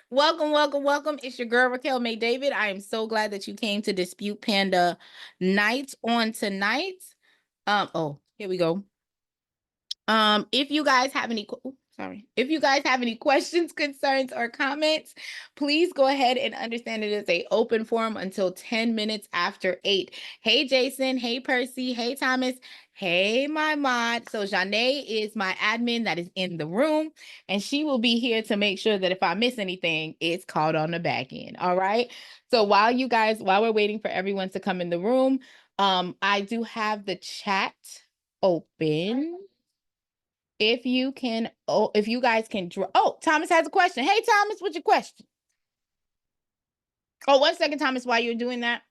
Welcome, welcome, welcome. It's your girl Raquel May David. I am so glad that you came to Dispute Panda night on tonight. Here we go. If you guys have any, if you guys have any questions, concerns, or comments, please go ahead and understand it is a open forum until 10 minutes after 8. Hey, Jason. Hey, Percy. Hey, Thomas. Hey, my mod. So Janae is my admin that is in the room, and she will be here to make sure that if I miss anything, it's called on the back end. All right. So while we're waiting for everyone to come in the room, I do have the chat open. If you guys can draw. Oh, Thomas has a question. Hey, Thomas, what's your question? Oh, 1 second, Thomas, while you're doing that.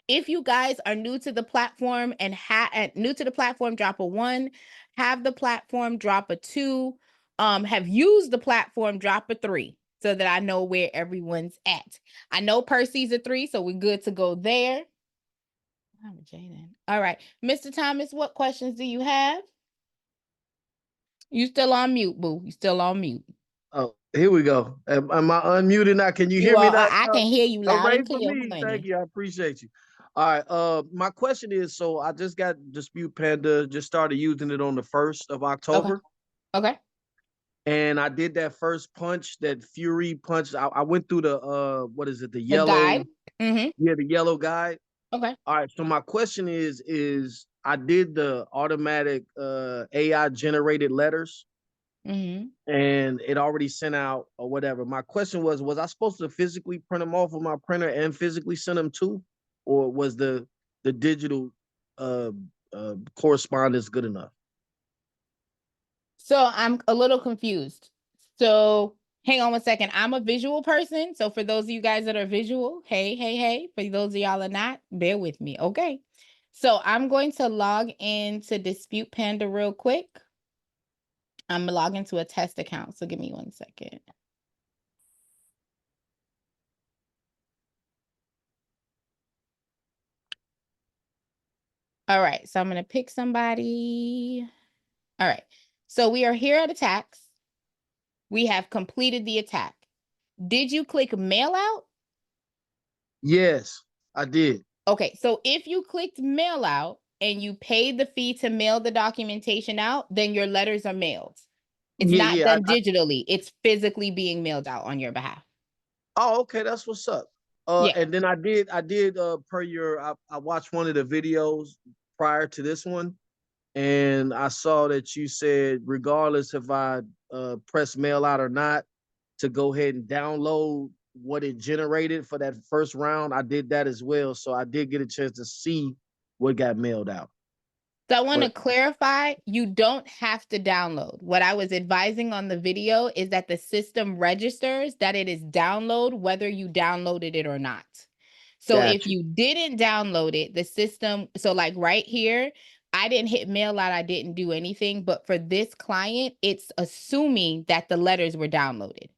If you guys are new to the platform and drop a 1, have the platform, drop a 2, have used the platform, drop a 3, so that I know where everyone's at. I know Percy's a 3, so we're good to go there. I'm a Jaden. All right, Mr. Thomas, what questions do you have? You still on mute, boo. You still on mute. Oh, here we go. Am I unmuted now? Can you hear me now? I can hear you loud and for clear, me. honey. Thank you. I appreciate you. All right. My question is, so I just got Dispute Panda, just started using it on the 1st of October. Okay. And I did that first punch, that Fury punch. I went through the what is it? The yellow guide. Mm-hmm. Yeah, the yellow guide. Okay. All right. So my question is I did the automatic AI generated letters. Mm-hmm. And it already sent out or whatever. My question was I supposed to physically print them off of my printer and physically send them too? Or was the digital correspondence good enough? So I'm a little confused. So hang on 1 second. I'm a visual person. So for those of you guys that are visual, hey. For those of y'all that are not, bear with me. Okay. So I'm going to log into Dispute Panda real quick. I'm gonna log into a test account. So give me 1 second. All right. So I'm gonna pick somebody. All right. So we are here at attacks. We have completed the attack. Did you click mail out? Yes, I did. Okay, so if you clicked mail out and you paid the fee to mail the documentation out, then your letters are mailed. It's not done digitally. It's physically being mailed out on your behalf. Oh, okay, that's what's up. Yeah. And then I did per your I watched one of the videos prior to this one, and I saw that you said regardless if I press mail out or not, to go ahead and download what it generated for that first round. I did that as well. So I did get a chance to see what got mailed out. So I want to clarify, you don't have to download. What I was advising on the video is that the system registers that it is download whether you downloaded it or not. So if you didn't download it, the system, so like right here, I didn't hit mail out, I didn't do anything, but for this client, it's assuming that the letters were downloaded.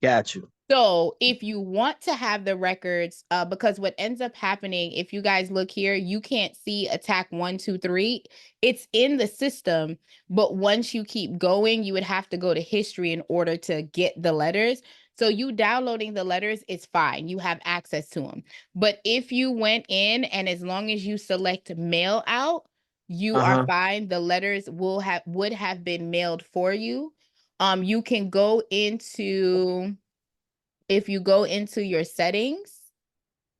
Got you. So if you want to have the records, because what ends up happening, if you guys look here, you can't see attack 1, 2, 3. It's in the system, but once you keep going, you would have to go to history in order to get the letters. So you downloading the letters is fine. You have access to them. But if you went in and as long as you select mail out, you are fine. The letters would have been mailed for you. You can go into, if you go into your settings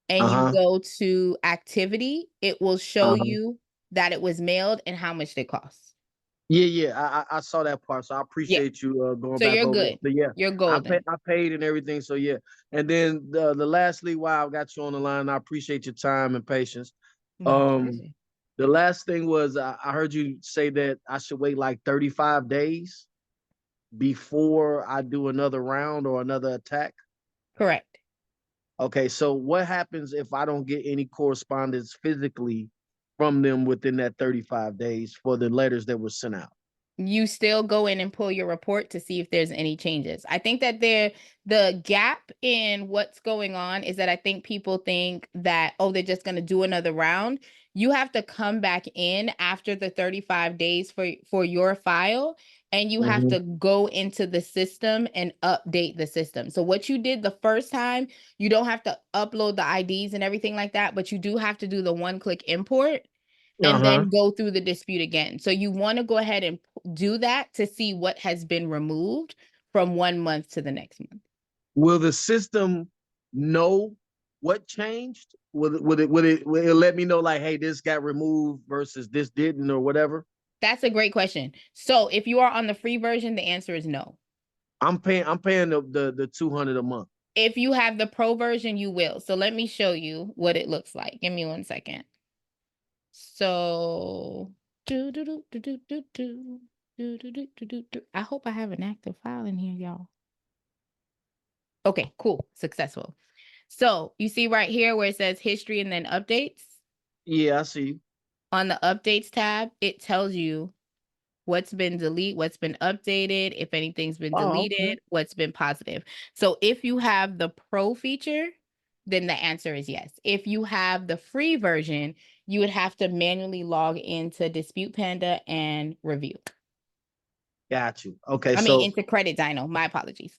and you go to activity, it will show you that it was mailed and how much it costs. Yeah. I saw that part. So I appreciate you going so back you're over good. it. But yeah, You're golden. I paid and everything. So yeah. And then the lastly, while I got you on the line, I appreciate your time and patience. The last thing was I heard you say that I should wait like 35 days before I do another round or another attack. Correct. Okay, so what happens if I don't get any correspondence physically from them within that 35 days for the letters that were sent out? You still go in and pull your report to see if there's any changes. I think that the gap in what's going on is that I think people think that, oh, they're just going to do another round. you have to come back in after the 35 days for your file, and you have Mhm. to go into the system and update the system. So what you did the first time, you don't have to upload the IDs and everything like that, but you do have to do the one-click import and Uh-huh. then go through the dispute again. So you want to go ahead and do that to see what has been removed from 1 month to the next month. Will the system know what changed? Will it let me know like, hey, this got removed versus this didn't or whatever? That's a great question. So if you are on the free version, the answer is no. I'm paying the 200 a month. If you have the pro version, you will. So let me show you what it looks like. Give me 1 second. So I hope I have an active file in here, y'all. Okay, cool. Successful. So you see right here where it says history and then updates? Yeah, I see. On the updates tab, it tells you what's been deleted, what's been updated, if anything's been Oh, okay. deleted, what's been positive. So if you have the pro feature, then the answer is yes. If you have the free version, you would have to manually log into Dispute Panda and review. Got you. Okay, I mean, so into Credit Dino. My apologies.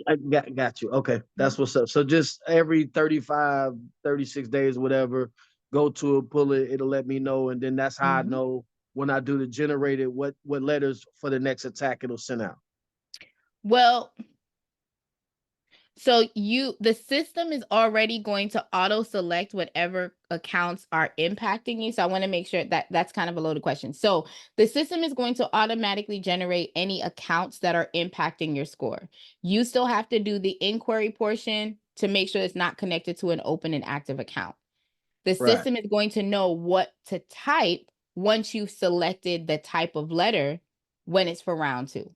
I got you. Okay, that's what's up. So just every 35, 36 days, whatever, go to it, pull it, it'll let me know. And then that's how I know when I do the generated, what letters for the next attack it'll send out. Well, so the system is already going to auto select whatever accounts are impacting you. So I want to make sure that that's kind of a loaded question. So the system is going to automatically generate any accounts that are impacting your score. You still have to do the inquiry portion to make sure it's not connected to an open and active account. The Right. system is going to know what to type once you've selected the type of letter when it's for round 2.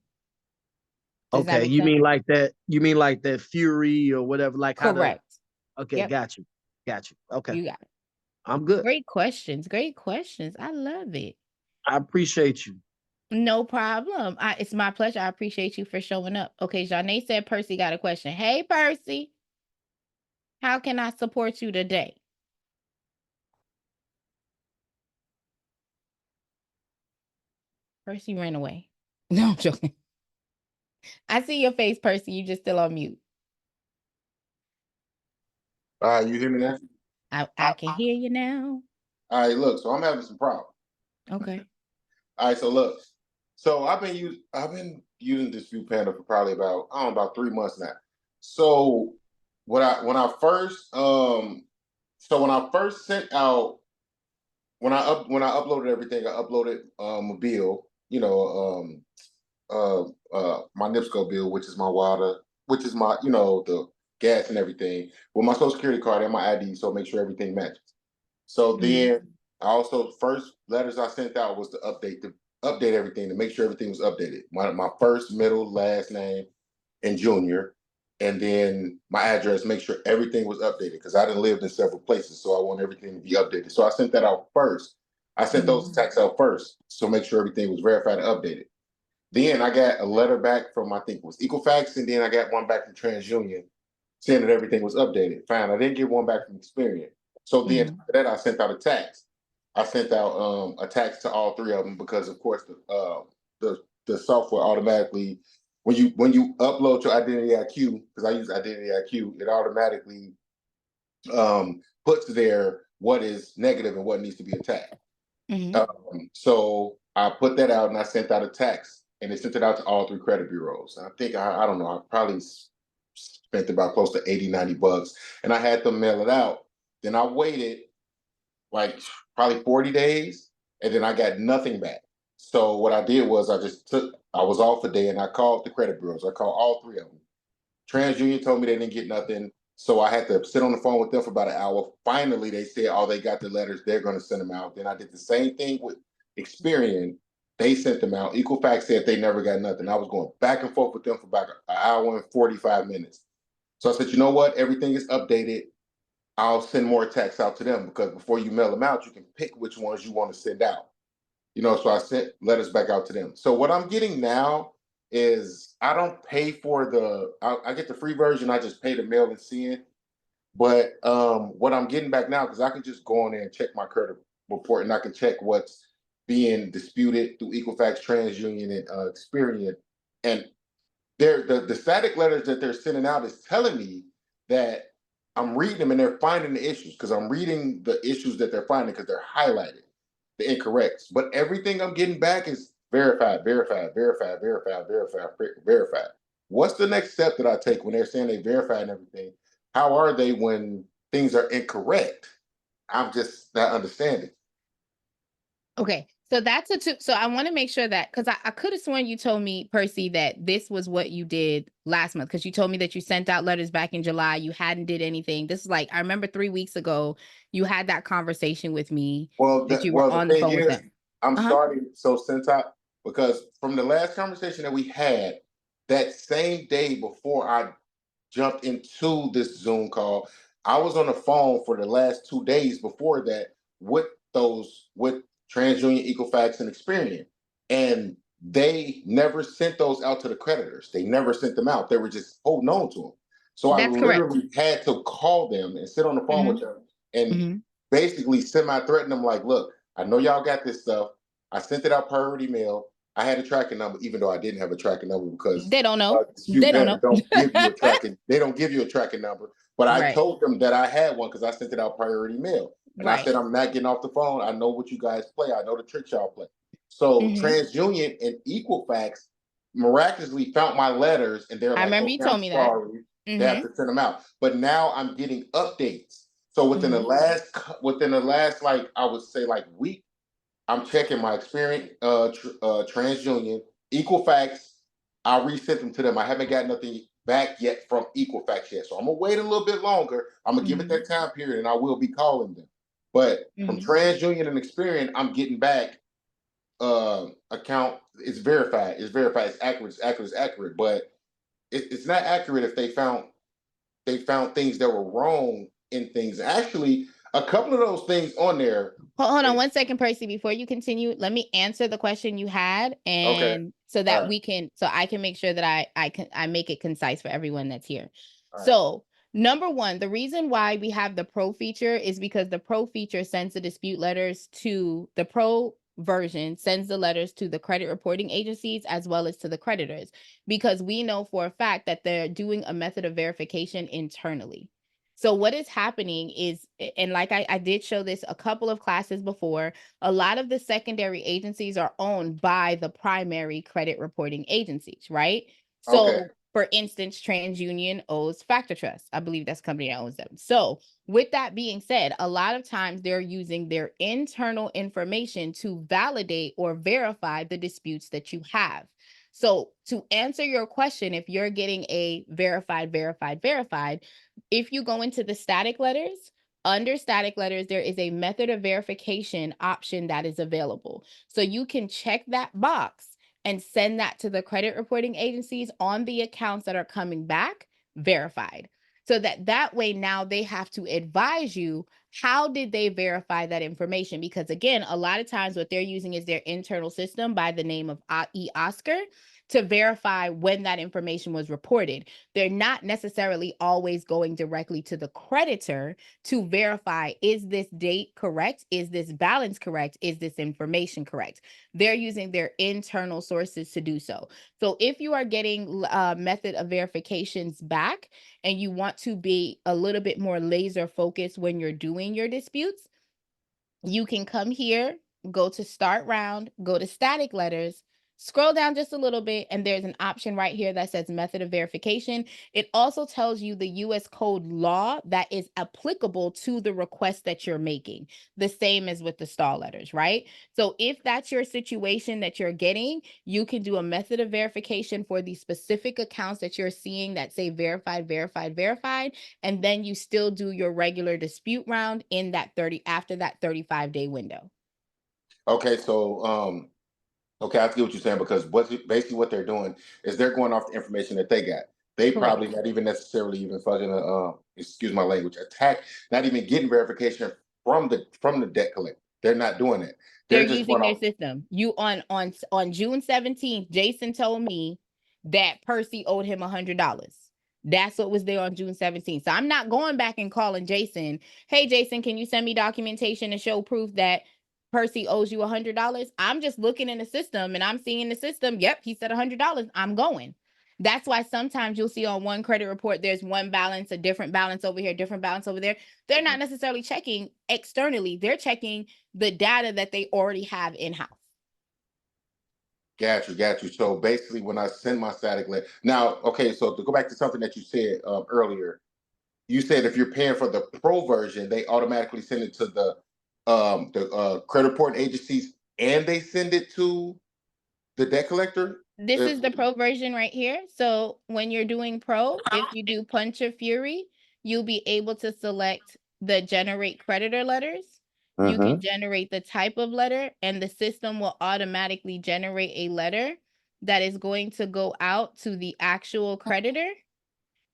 Does that Okay, make you sense? mean like that? You mean like that Fury or whatever? Like how to? Correct. Okay, Yep. got you. Got you. Okay, You got it. I'm good. Great questions. Great questions. I love it. I appreciate you. No problem. It's my pleasure. I appreciate you for showing up. Okay, Janae said Percy got a question. Hey, Percy, how can I support you today? Percy ran away. No, I'm joking. I see your face, Percy. You just still on mute. You hear me now? I can hear you now. All right, look, so I'm having some problems. Okay. All right, so look, so I've been using Dispute Panda for probably about 3 months now. So when I first sent out when I uploaded everything, I uploaded a bill, my NIPSCO bill, which is my water, which is my the gas and everything, with my social security card and my ID, so make sure everything matches. So then I also first letters I sent out was to update everything, to make sure everything was updated. My first, middle, last name, and junior, and then my address, make sure everything was updated because I done lived in several places, so I want everything to be updated. So I sent that out first. I sent those attacks out first, so make sure everything was verified and updated. Then I got a letter back from, I think it was Equifax, and then I got one back from TransUnion saying that everything was updated. Fine. I didn't get one back from Experian. So then after that, I sent out a tax. I sent out a tax to all 3 of them because, of course, the software automatically, when you upload your Identity IQ, because I use Identity IQ, it automatically puts there what is negative and what needs to be attacked. So I put that out and I sent out a text, and they sent it out to all 3 credit bureaus. And I think I don't know, I probably spent about close to 80, 90 bucks, and I had them mail it out. Then I waited like probably 40 days, and then I got nothing back. So what I did was I was off a day and I called the credit bureaus. I called all 3 of them. TransUnion told me they didn't get nothing. So I had to sit on the phone with them for about an hour. Finally, they said, oh, they got the letters. They're going to send them out. Then I did the same thing with Experian. They sent them out. Equifax said they never got nothing. I was going back and forth with them for about an hour and 45 minutes. So I said, you know what? Everything is updated. I'll send more texts out to them because before you mail them out, you can pick which ones you want to send out. So I sent letters back out to them. So what I'm getting now is I don't pay for I get the free version. I just pay to mail and send. But what I'm getting back now, because I can just go on there and check report, and I can check what's being disputed through Equifax, TransUnion, and Experian. And the static letters that they're sending out is telling me that I'm reading them and they're finding the issues, because I'm reading the issues that they're finding because they're highlighted, the incorrects. But everything I'm getting back is verified, verified, verified, verified, verified, verified. What's the next step that I take when they're saying they verified and everything? How are they when things are incorrect? I'm just not understanding. Okay. So that's so I want to make sure that, because I could have sworn you told me, Percy, that this was what you did last month, because you told me that you sent out letters back in July. You hadn't did anything. This is like, I remember 3 weeks ago, you had that conversation with me that you were The on the thing phone with is, them. I'm starting. So since because from the last conversation that we had, that same day before I jumped into this Zoom call, I was on the phone for the last 2 days before that with TransUnion, Equifax, and Experian, and they never sent those out to the creditors. They never sent them out. They were just holding on to them. So I That's correct. literally had to call them and sit on the phone with them and Mhm. basically semi-threaten them like, look, I know y'all got this stuff. I sent it out priority mail. I had a tracking number, even though I didn't have a tracking number, because They don't know. Dispute They don't Panda know. don't give you a tracking. They don't give you a tracking number. But I Right. told them that I had one because I sent it out priority mail. And I Right. said, I'm not getting off the phone. I know what you guys play. I know the tricks y'all play. So TransUnion and Equifax miraculously found my letters, and they're I like, remember you okay, told I'm me that. sorry. They have to send them out. But now I'm getting updates. So within the last, like, I would say, like, week, I'm checking my Experian, TransUnion, Equifax. I resent them to them. I haven't got nothing back yet from Equifax yet. So I'm gonna wait a little bit longer. I'm gonna give it that time period, and I will be calling them. But from TransUnion and Experian, I'm getting back account. It's verified. It's verified. It's accurate. It's accurate. It's accurate. But it's not accurate if they found things that were wrong in things. Actually, a couple of those things on there. Hold on 1 second, Percy, before you continue. Let me answer the question you had, and so that I can make sure that I make it concise for everyone that's here. So number one, the reason why we have the pro feature is because the pro feature sends the dispute letters to the pro version, sends the letters to the credit reporting agencies as well as to the creditors, because we know for a fact that they're doing a method of verification internally. So what is happening is, and like I did show this a couple of classes before, a lot of the secondary agencies are owned by the primary credit reporting agencies, right? So for instance, TransUnion owes Factor Trust. I believe that's the company that owns them. So with that being said, a lot of times they're using their internal information to validate or verify the disputes that you have. So to answer your question, if you're getting a verified, if you go into the static letters, under static letters, there is a method of verification option that is available. So you can check that box and send that to the credit reporting agencies on the accounts that are coming back verified. So that way now they have to advise you, how did they verify that information? Because again, a lot of times what they're using is their internal system by the name of eOscar to verify when that information was reported. They're not necessarily always going directly to the creditor to verify, is this date correct? Is this balance correct? Is this information correct? They're using their internal sources to do so. So if you are getting a method of verifications back and you want to be a little bit more laser focused when you're doing your disputes, you can come here, go to start round, go to static letters, scroll down just a little bit, and there's an option right here that says method of verification. It also tells you the US code law that is applicable to the request that you're making, the same as with the stall letters, right? So if that's your situation that you're getting, you can do a method of verification for the specific accounts that you're seeing that say verified, and then you still do your regular dispute round in that after that 35-day window. Okay, so okay, I see what you're saying, because basically what they're doing is they're going off the information that they got. They probably not even necessarily even fucking excuse my language, not even getting verification from the debt collector. They're not doing it. They're They're just using going their off. system. You on June 17th, Jason told me that Percy owed him $100. That's what was there on June 17th. So I'm not going back and calling Jason. Hey, Jason, can you send me documentation to show proof that Percy owes you $100. I'm just looking in the system and I'm seeing in the system, yep, he said $100. I'm going. That's why sometimes you'll see on one credit report, there's one balance, a different balance over here, different balance over there. They're not necessarily checking externally. They're checking the data that they already have in-house. Got you. So basically, when I send my static letter, now, okay, so to go back to something that you said earlier, you said if you're paying for the pro version, they automatically send it to the credit reporting agencies, and they send it to the debt collector. This is the pro version right here. So when you're doing pro, if you do Punch or Fury, you'll be able to select the generate creditor letters. You can generate the type of letter, and the system will automatically generate a letter that is going to go out to the actual creditor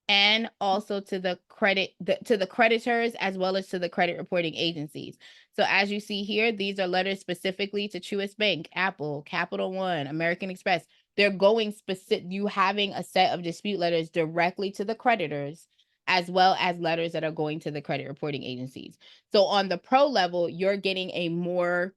and also to the creditors, as well as to the credit reporting agencies. So as you see here, these are letters specifically to Truist Bank, Apple, Capital One, American Express. They're going specific, you having a set of dispute letters directly to the creditors, as well as letters that are going to the credit reporting agencies. So on the pro level, you're getting a more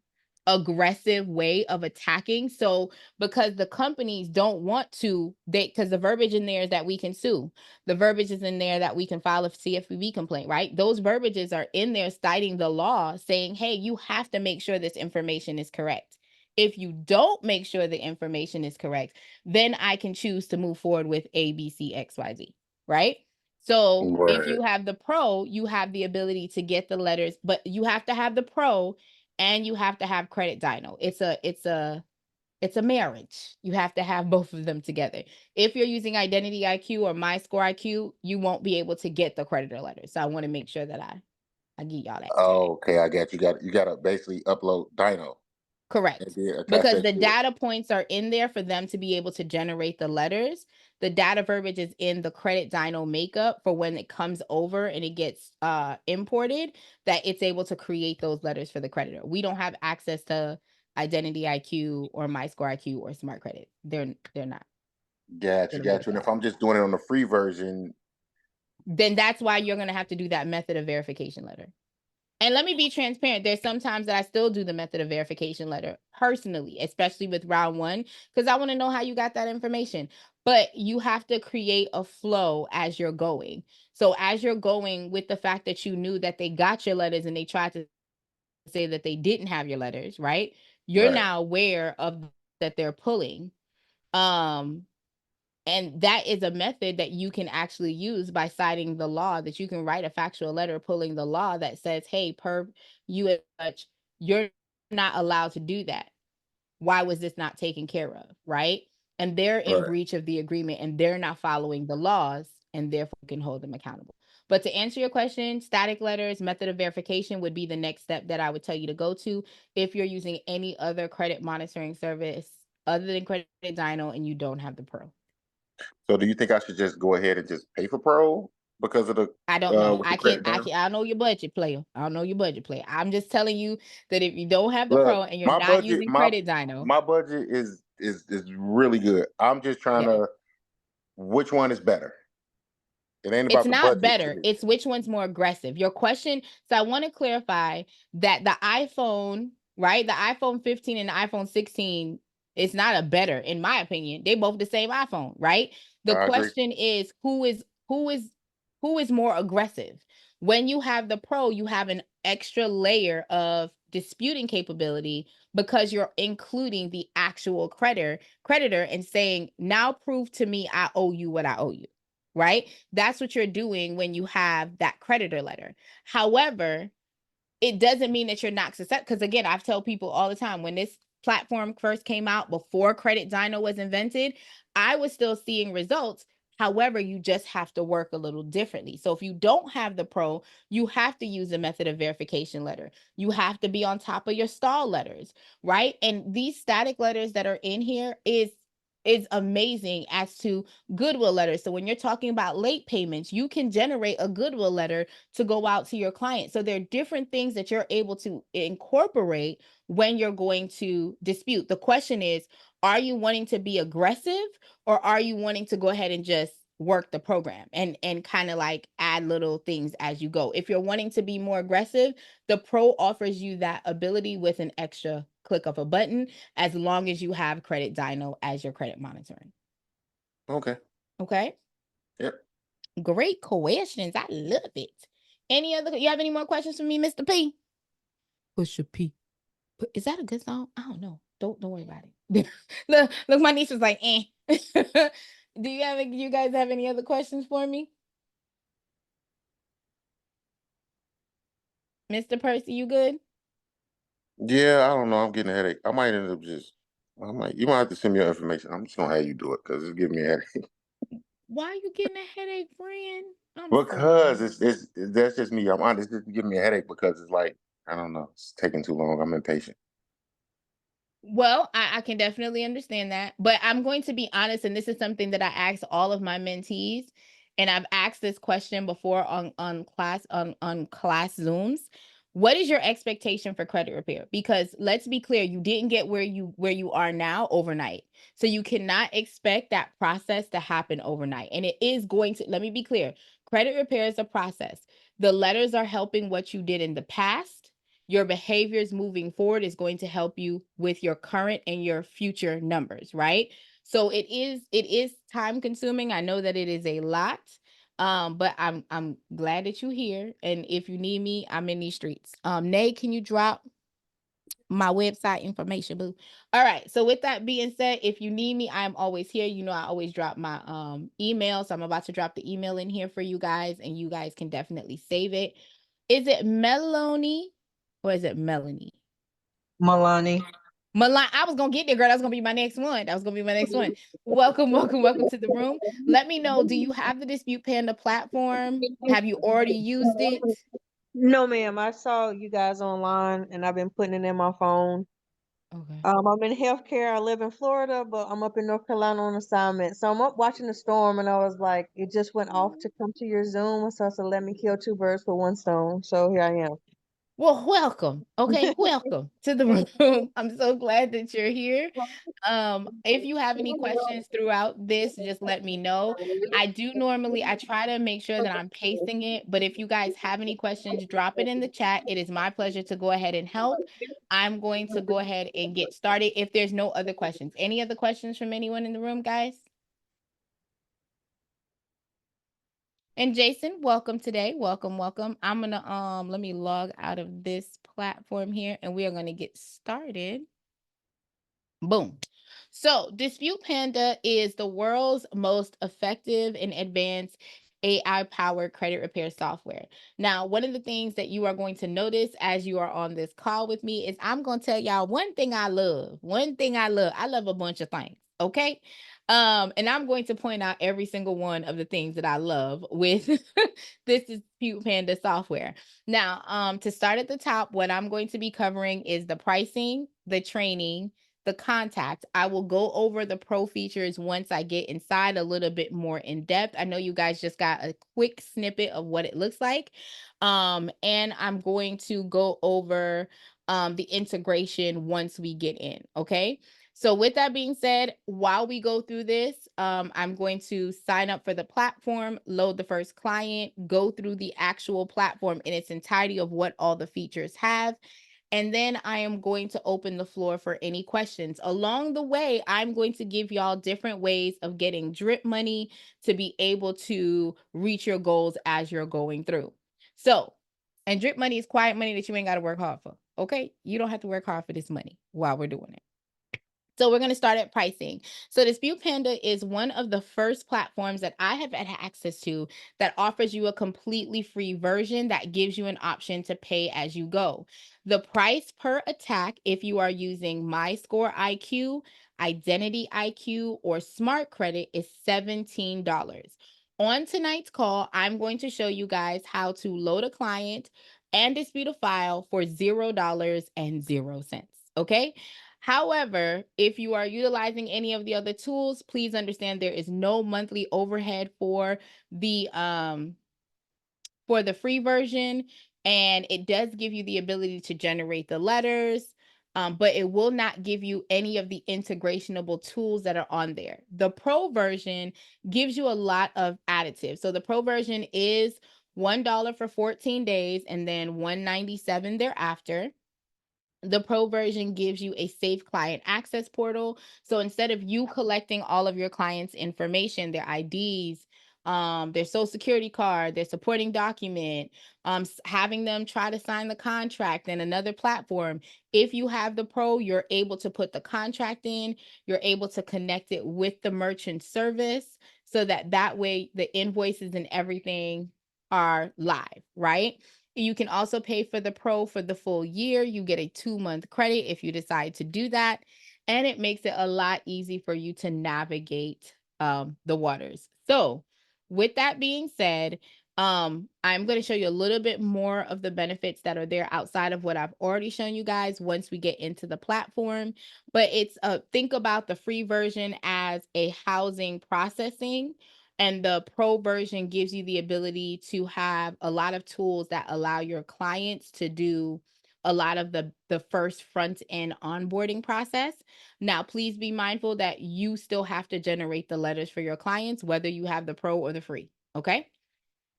aggressive way of attacking. So because the companies don't want to, because the verbiage in there is that we can sue. The verbiage is in there that we can file a CFPB complaint, right? Those verbiages are in there citing the law, saying, hey, you have to make sure this information is correct. If you don't make sure the information is correct, then I can choose to move forward with A, B, C, X, Y, Z, right? So if you have the pro, you have the ability to get the letters, but you have to have the pro and you have to have credit dyno. It's a marriage. You have to have both of them together. If you're using Identity IQ or My Score IQ, you won't be able to get the creditor letter. So I want to make sure that I give y'all that. Okay, I got you. You got to basically upload Dino. Correct. Because the data points are in there for them to be able to generate the letters. The data verbiage is in the credit dyno makeup for when it comes over and it gets imported, that it's able to create those letters for the creditor. We don't have access to Identity IQ or My Score IQ or Smart Credit. They're not. Got you. And if I'm just doing it on the free version, then that's why you're going to have to do that method of verification letter. And let me be transparent. There's sometimes that I still do the method of verification letter personally, especially with round one, because I want to know how you got that information. But you have to create a flow as you're going. So as you're going, with the fact that you knew that they got your letters and they tried to say that they didn't have your letters, right? You're now aware of that they're pulling. And that is a method that you can actually use by citing the law, that you can write a factual letter pulling the law that says, hey, per you as such, you're not allowed to do that. Why was this not taken care of, right? And they're in breach of the agreement and they're not following the laws, and therefore can hold them accountable. But to answer your question, static letters, method of verification would be the next step that I would tell you to go to if you're using any other credit monitoring service other than Credit Dyno and you don't have the pro. So do you think I should just go ahead and just pay for pro because of the? I don't know. I don't know your budget, player. I don't know your budget, player. I'm just telling you that if you don't have the pro and you're not using Credit Dyno, my budget is really good. I'm just trying to. Which one is better? It ain't about it's not better. It's which one's more aggressive. Your question. So I want to clarify that the iPhone, right? The iPhone 15 and the iPhone 16, it's not a better, in my opinion. They both the same iPhone, right? The question is who is more aggressive? When you have the pro, you have an extra layer of disputing capability because you're including the actual creditor and saying, now prove to me I owe you what I owe you. Right? That's what you're doing when you have that creditor letter. However, it doesn't mean that you're not successful. Because again, I've told people all the time, when this platform first came out, before Credit Dyno was invented, I was still seeing results. However, you just have to work a little differently. So if you don't have the pro, you have to use a method of verification letter. You have to be on top of your stall letters, right? And these static letters that are in here is amazing as to goodwill letters. So when you're talking about late payments, you can generate a goodwill letter to go out to your client. So there are different things that you're able to incorporate when you're going to dispute. The question is, are you wanting to be aggressive, or are you wanting to go ahead and just work the program and kind of like add little things as you go. If you're wanting to be more aggressive, the pro offers you that ability with an extra click of a button, as long as you have Credit Dyno as your credit monitoring. Okay. Okay. Yep. Great questions. I love it. You have any more questions for me, Mr. P? Push a P. Is that a good song? I don't know. Don't worry about it. look, my niece was like, eh. Do you guys have any other questions for me? Mr. Percy, you good? Yeah, I don't know. I'm getting a headache. I might end up you might have to send me your information. I'm just gonna have you do it because it's giving me a headache. Why are you getting a headache, friend? Because it's that's just me. I'm honest. It's giving me a headache because it's like, I don't know. It's taking too long. I'm impatient. Well, I can definitely understand that, but I'm going to be honest, and this is something that I ask all of my mentees, and I've asked this question before on class Zooms. What is your expectation for credit repair? Because let's be clear, you didn't get where you are now overnight. So you cannot expect that process to happen overnight. And it is going to, let me be clear, credit repair is a process. The letters are helping what you did in the past. Your behaviors moving forward is going to help you with your current and your future numbers, right? So it is time consuming. I know that it is a lot. But I'm glad that you're here. And if you need me, I'm in these streets. Nay, can you drop my website information, boo? All right. So with that being said, if you need me, I'm always here. You know, I always drop my email. So I'm about to drop the email in here for you guys, and you guys can definitely save it. Is it Melanie? Or is it Melanie? Milani. I was gonna get there, girl. That was gonna be my next one. Welcome, welcome, welcome to the room. Let me know. Do you have the Dispute Panda platform? Have you already used it? No, ma'am. I saw you guys online and I've been putting it in my phone. Okay. I'm in healthcare. I live in Florida, but I'm up in North Carolina on assignment. So I'm up watching the storm and I was like, it just went off to come to your Zoom. So I said, let me kill two birds with one stone. So here I am. Well, welcome. Okay, welcome to the room. I'm so glad that you're here. If you have any questions throughout this, just let me know. I try to make sure that I'm pasting it, but if you guys have any questions, drop it in the chat. It is my pleasure to go ahead and help. I'm going to go ahead and get started if there's no other questions. Any other questions from anyone in the room, guys? And Jason, welcome today. Welcome, welcome. I'm gonna let me log out of this platform here and we are gonna get started. Boom. So Dispute Panda is the world's most effective and advanced AI-powered credit repair software. Now, one of the things that you are going to notice as you are on this call with me is I'm going to tell y'all one thing I love. One thing I love. I love a bunch of things. Okay. And I'm going to point out every single one of the things that I love with this Dispute Panda software. Now, to start at the top, what I'm going to be covering is the pricing, the training, the contact. I will go over the pro features once I get inside a little bit more in depth. I know you guys just got a quick snippet of what it looks like. And I'm going to go over the integration once we get in. Okay. So with that being said, while we go through this, I'm going to sign up for the platform, load the first client, go through the actual platform in its entirety of what all the features have. And then I am going to open the floor for any questions. Along the way, I'm going to give y'all different ways of getting drip money to be able to reach your goals as you're going through. So, and drip money is quiet money that you ain't got to work hard for. Okay? You don't have to work hard for this money while we're doing it. So we're going to start at pricing. So Dispute Panda is one of the first platforms that I have had access to that offers you a completely free version that gives you an option to pay as you go. The price per attack, if you are using MyScore IQ, Identity IQ, or Smart Credit, is $17. On tonight's call, I'm going to show you guys how to load a client and dispute a file for $0.00. Okay? However, if you are utilizing any of the other tools, please understand there is no monthly overhead for the free version, and it does give you the ability to generate the letters, but it will not give you any of the integrationable tools that are on there. The Pro version gives you a lot of additives. So the Pro version is $1 for 14 days and then $197 thereafter. The Pro version gives you a safe client access portal. So instead of you collecting all of your clients' information, their IDs, their social security card, their supporting document, having them try to sign the contract in another platform, if you have the Pro, you're able to put the contract in, you're able to connect it with the merchant service so that way the invoices and everything are live, right? You can also pay for the Pro for the full year. You get a 2-month credit if you decide to do that. And it makes it a lot easy for you to navigate the waters. So with that being said, I'm going to show you a little bit more of the benefits that are there outside of what I've already shown you guys once we get into the platform. But it's think about the free version as a housing processing, and the Pro version gives you the ability to have a lot of tools that allow your clients to do a lot of the first front end onboarding process. Now, please be mindful that you still have to generate the letters for your clients, whether you have the Pro or the free. Okay.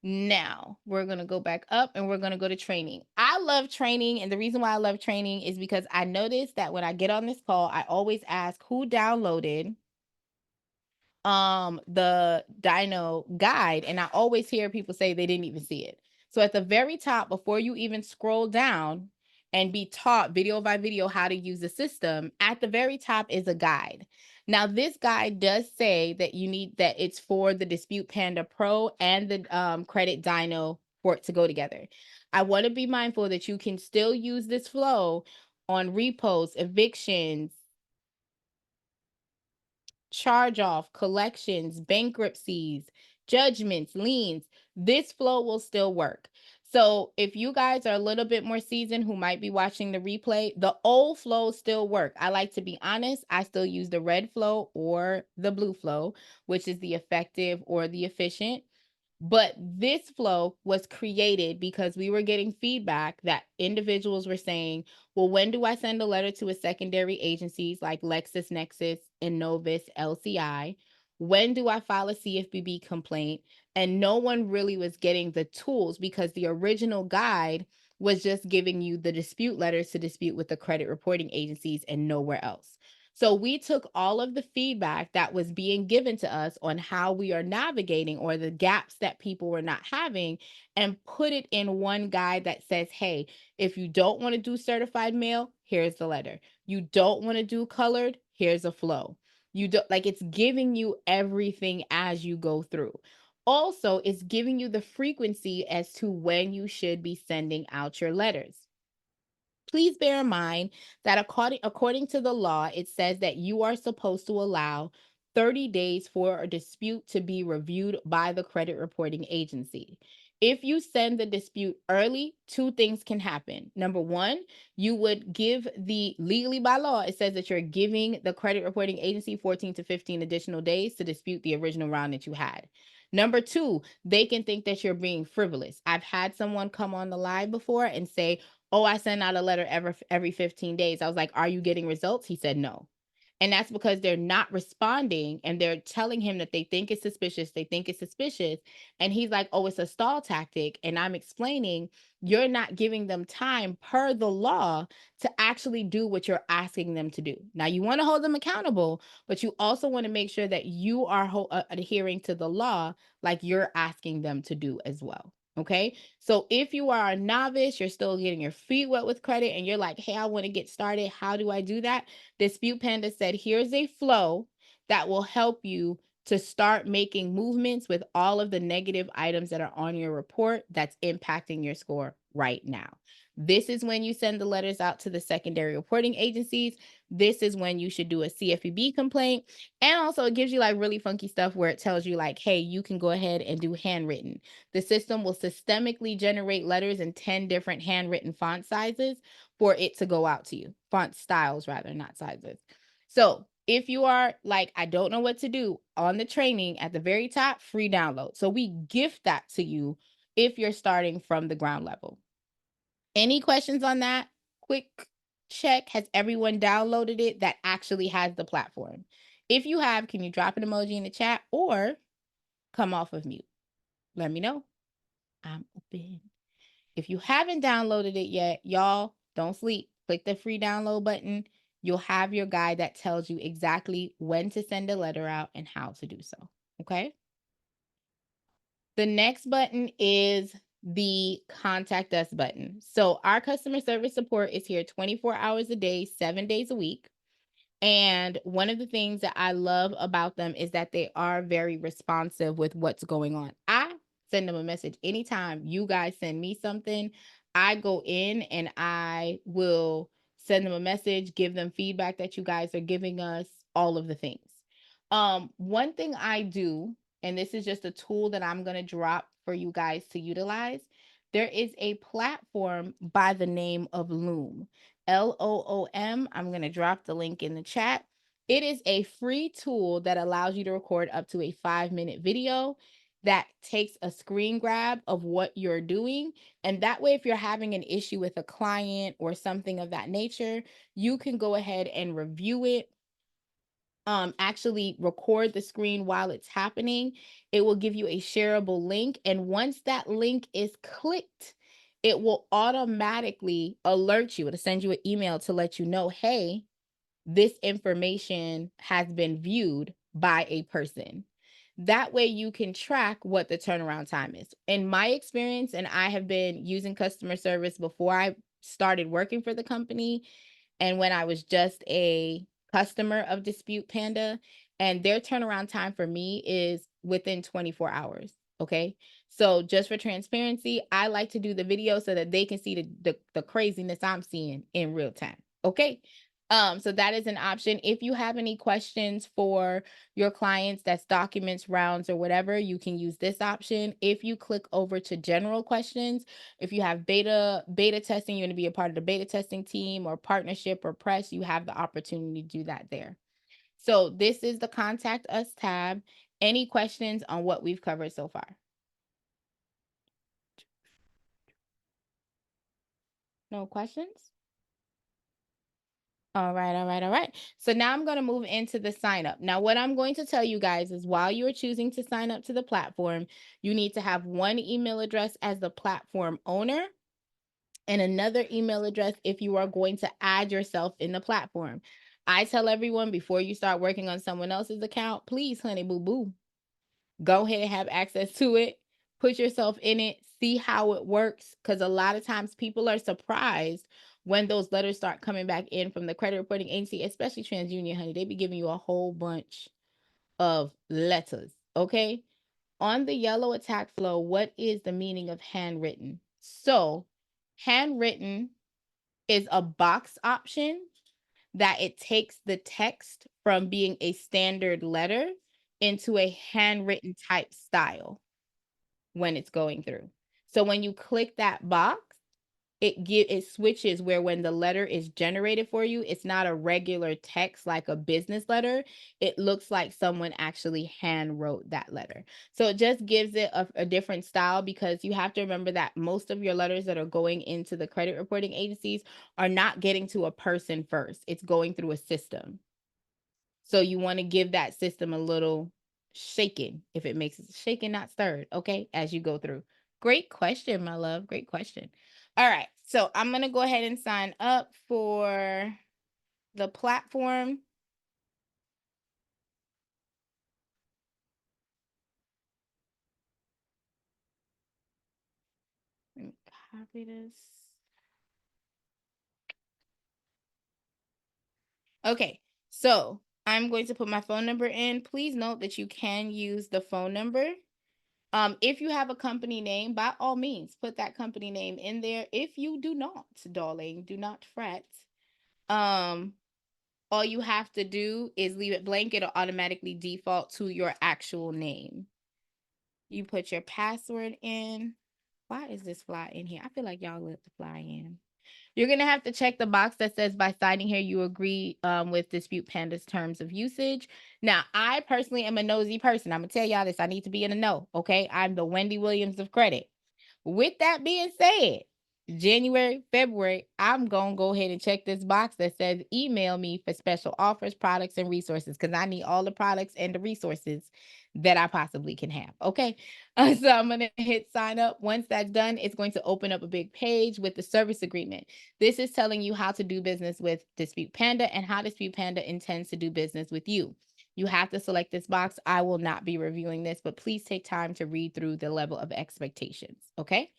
Now we're going to go back up and we're going to go to training. I love training. And the reason why I love training is because I noticed that when I get on this call, I always ask who downloaded the Dino guide, and I always hear people say they didn't even see it. So at the very top, before you even scroll down and be taught video by video how to use the system, at the very top is a guide. Now this guide does say that it's for the Dispute Panda Pro and the Credit Dino for it to go together. I want to be mindful that you can still use this flow on repos, evictions, charge off, collections, bankruptcies, judgments, liens. This flow will still work. So if you guys are a little bit more seasoned who might be watching the replay, the old flow still work. I like to be honest, I still use the red flow or the blue flow, which is the effective or the efficient. But this flow was created because we were getting feedback that individuals were saying, well, when do I send a letter to a secondary agencies like LexisNexis, Innovis, LCI? When do I file a CFPB complaint? And no one really was getting the tools because the original guide was just giving you the dispute letters to dispute with the credit reporting agencies and nowhere else. So we took all of the feedback that was being given to us on how we are navigating or the gaps that people were not having and put it in one guide that says, hey, if you don't want to do certified mail, here's the letter. You don't want to do colored, here's a flow. You don't like it's giving you everything as you go through. Also, it's giving you the frequency as to when you should be sending out your letters. Please bear in mind that according to the law, it says that you are supposed to allow 30 days for a dispute to be reviewed by the credit reporting agency. If you send the dispute early, 2 things can happen. Number 1, you would give legally by law, it says that you're giving the credit reporting agency 14 to 15 additional days to dispute the original round that you had. Number 2, they can think that you're being frivolous. I've had someone come on the live before and say, oh, I send out a letter every 15 days. I was like, are you getting results? He said, no. And that's because they're not responding and they're telling him that they think it's suspicious. They think it's suspicious. And he's like, oh, it's a stall tactic. And I'm explaining you're not giving them time per the law to actually do what you're asking them to do. Now, you want to hold them accountable, but you also want to make sure that you are adhering to the law like you're asking them to do as well. Okay. So if you are a novice, you're still getting your feet wet with credit and you're like, hey, I want to get started. How do I do that? Dispute Panda said, here's a flow that will help you to start making movements with all of the negative items that are on your report that's impacting your score right now. This is when you send the letters out to the secondary reporting agencies. This is when you should do a CFPB complaint. And also it gives you like really funky stuff where it tells you like, hey, you can go ahead and do handwritten. The system will systemically generate letters in 10 different handwritten font sizes for it to go out to you. Font styles, rather, not sizes. So if you are like, I don't know what to do, on the training at the very top, free download. So we gift that to you if you're starting from the ground level. Any questions on that? Quick check, has everyone downloaded it that actually has the platform? If you have, can you drop an emoji in the chat or come off of mute? Let me know. I'm open. If you haven't downloaded it yet, y'all, don't sleep. Click the free download button. You'll have your guide that tells you exactly when to send a letter out and how to do so. Okay? The next button is the contact us button. So our customer service support is here 24 hours a day, 7 days a week. And one of the things that I love about them is that they are very responsive with what's going on. I send them a message anytime you guys send me something. I go in and I will send them a message, give them feedback that you guys are giving us, all of the things. One thing I do, and this is just a tool that I'm going to drop for you guys to utilize. There is a platform by the name of Loom. Loom. I'm going to drop the link in the chat. It is a free tool that allows you to record up to a 5-minute video that takes a screen grab of what you're doing. And that way, if you're having an issue with a client or something of that nature, you can go ahead and review it. Actually record the screen while it's happening. It will give you a shareable link. And once that link is clicked, it will automatically alert you. It'll send you an email to let you know, hey, this information has been viewed by a person. That way you can track what the turnaround time is. In my experience, and I have been using customer service before I started working for the company, and when I was just a customer of Dispute Panda, and their turnaround time for me is within 24 hours. Okay. So just for transparency, I like to do the video so that they can see the craziness I'm seeing in real time. Okay. So that is an option. If you have any questions for your clients, that's documents, rounds, or whatever, you can use this option. If you click over to general questions, if you have beta testing, you want to be a part of the beta testing team or partnership or press, you have the opportunity to do that there. So this is the contact us tab. Any questions on what we've covered so far? No questions? All right. So now I'm going to move into the sign up. Now, what I'm going to tell you guys is while you're choosing to sign up to the platform, you need to have one email address as the platform owner and another email address if you are going to add yourself in the platform. I tell everyone before you start working on someone else's account, please, honey boo boo, go ahead and have access to it. Put yourself in it, see how it works. Because a lot of times people are surprised when those letters start coming back in from the credit reporting agency, especially TransUnion, honey. They be giving you a whole bunch of letters. Okay. On the yellow attack flow, what is the meaning of handwritten? So, handwritten is a box option that it takes the text from being a standard letter into a handwritten type style when it's going through. So when you click that box, it switches where when the letter is generated for you, it's not a regular text like a business letter. It looks like someone actually hand wrote that letter. So it just gives it a different style because you have to remember that most of your letters that are going into the credit reporting agencies are not getting to a person first. It's going through a system. So you want to give that system a little shaking, if it makes it shaken, not stirred, okay, as you go through. Great question, my love. Great question. All right. So I'm going to go ahead and sign up for the platform. Let me copy this. Okay. So I'm going to put my phone number in. Please note that you can use the phone number. If you have a company name, by all means, put that company name in there. If you do not, darling, do not fret. All you have to do is leave it blank. It'll automatically default to your actual name. You put your password in. Why is this fly in here? I feel like y'all let the fly in. You're going to have to check the box that says by signing here, you agree with Dispute Panda's terms of usage. Now, I personally am a nosy person. I'm going to tell y'all this. I need to be in the know, okay? I'm the Wendy Williams of credit. With that being said, January, February, I'm going to go ahead and check this box that says email me for special offers, products, and resources because I need all the products and the resources that I possibly can have. Okay. So I'm going to hit sign up. Once that's done, it's going to open up a big page with the service agreement. This is telling you how to do business with Dispute Panda and how Dispute Panda intends to do business with you. You have to select this box. I will not be reviewing this, but please take time to read through the level of expectations. Okay.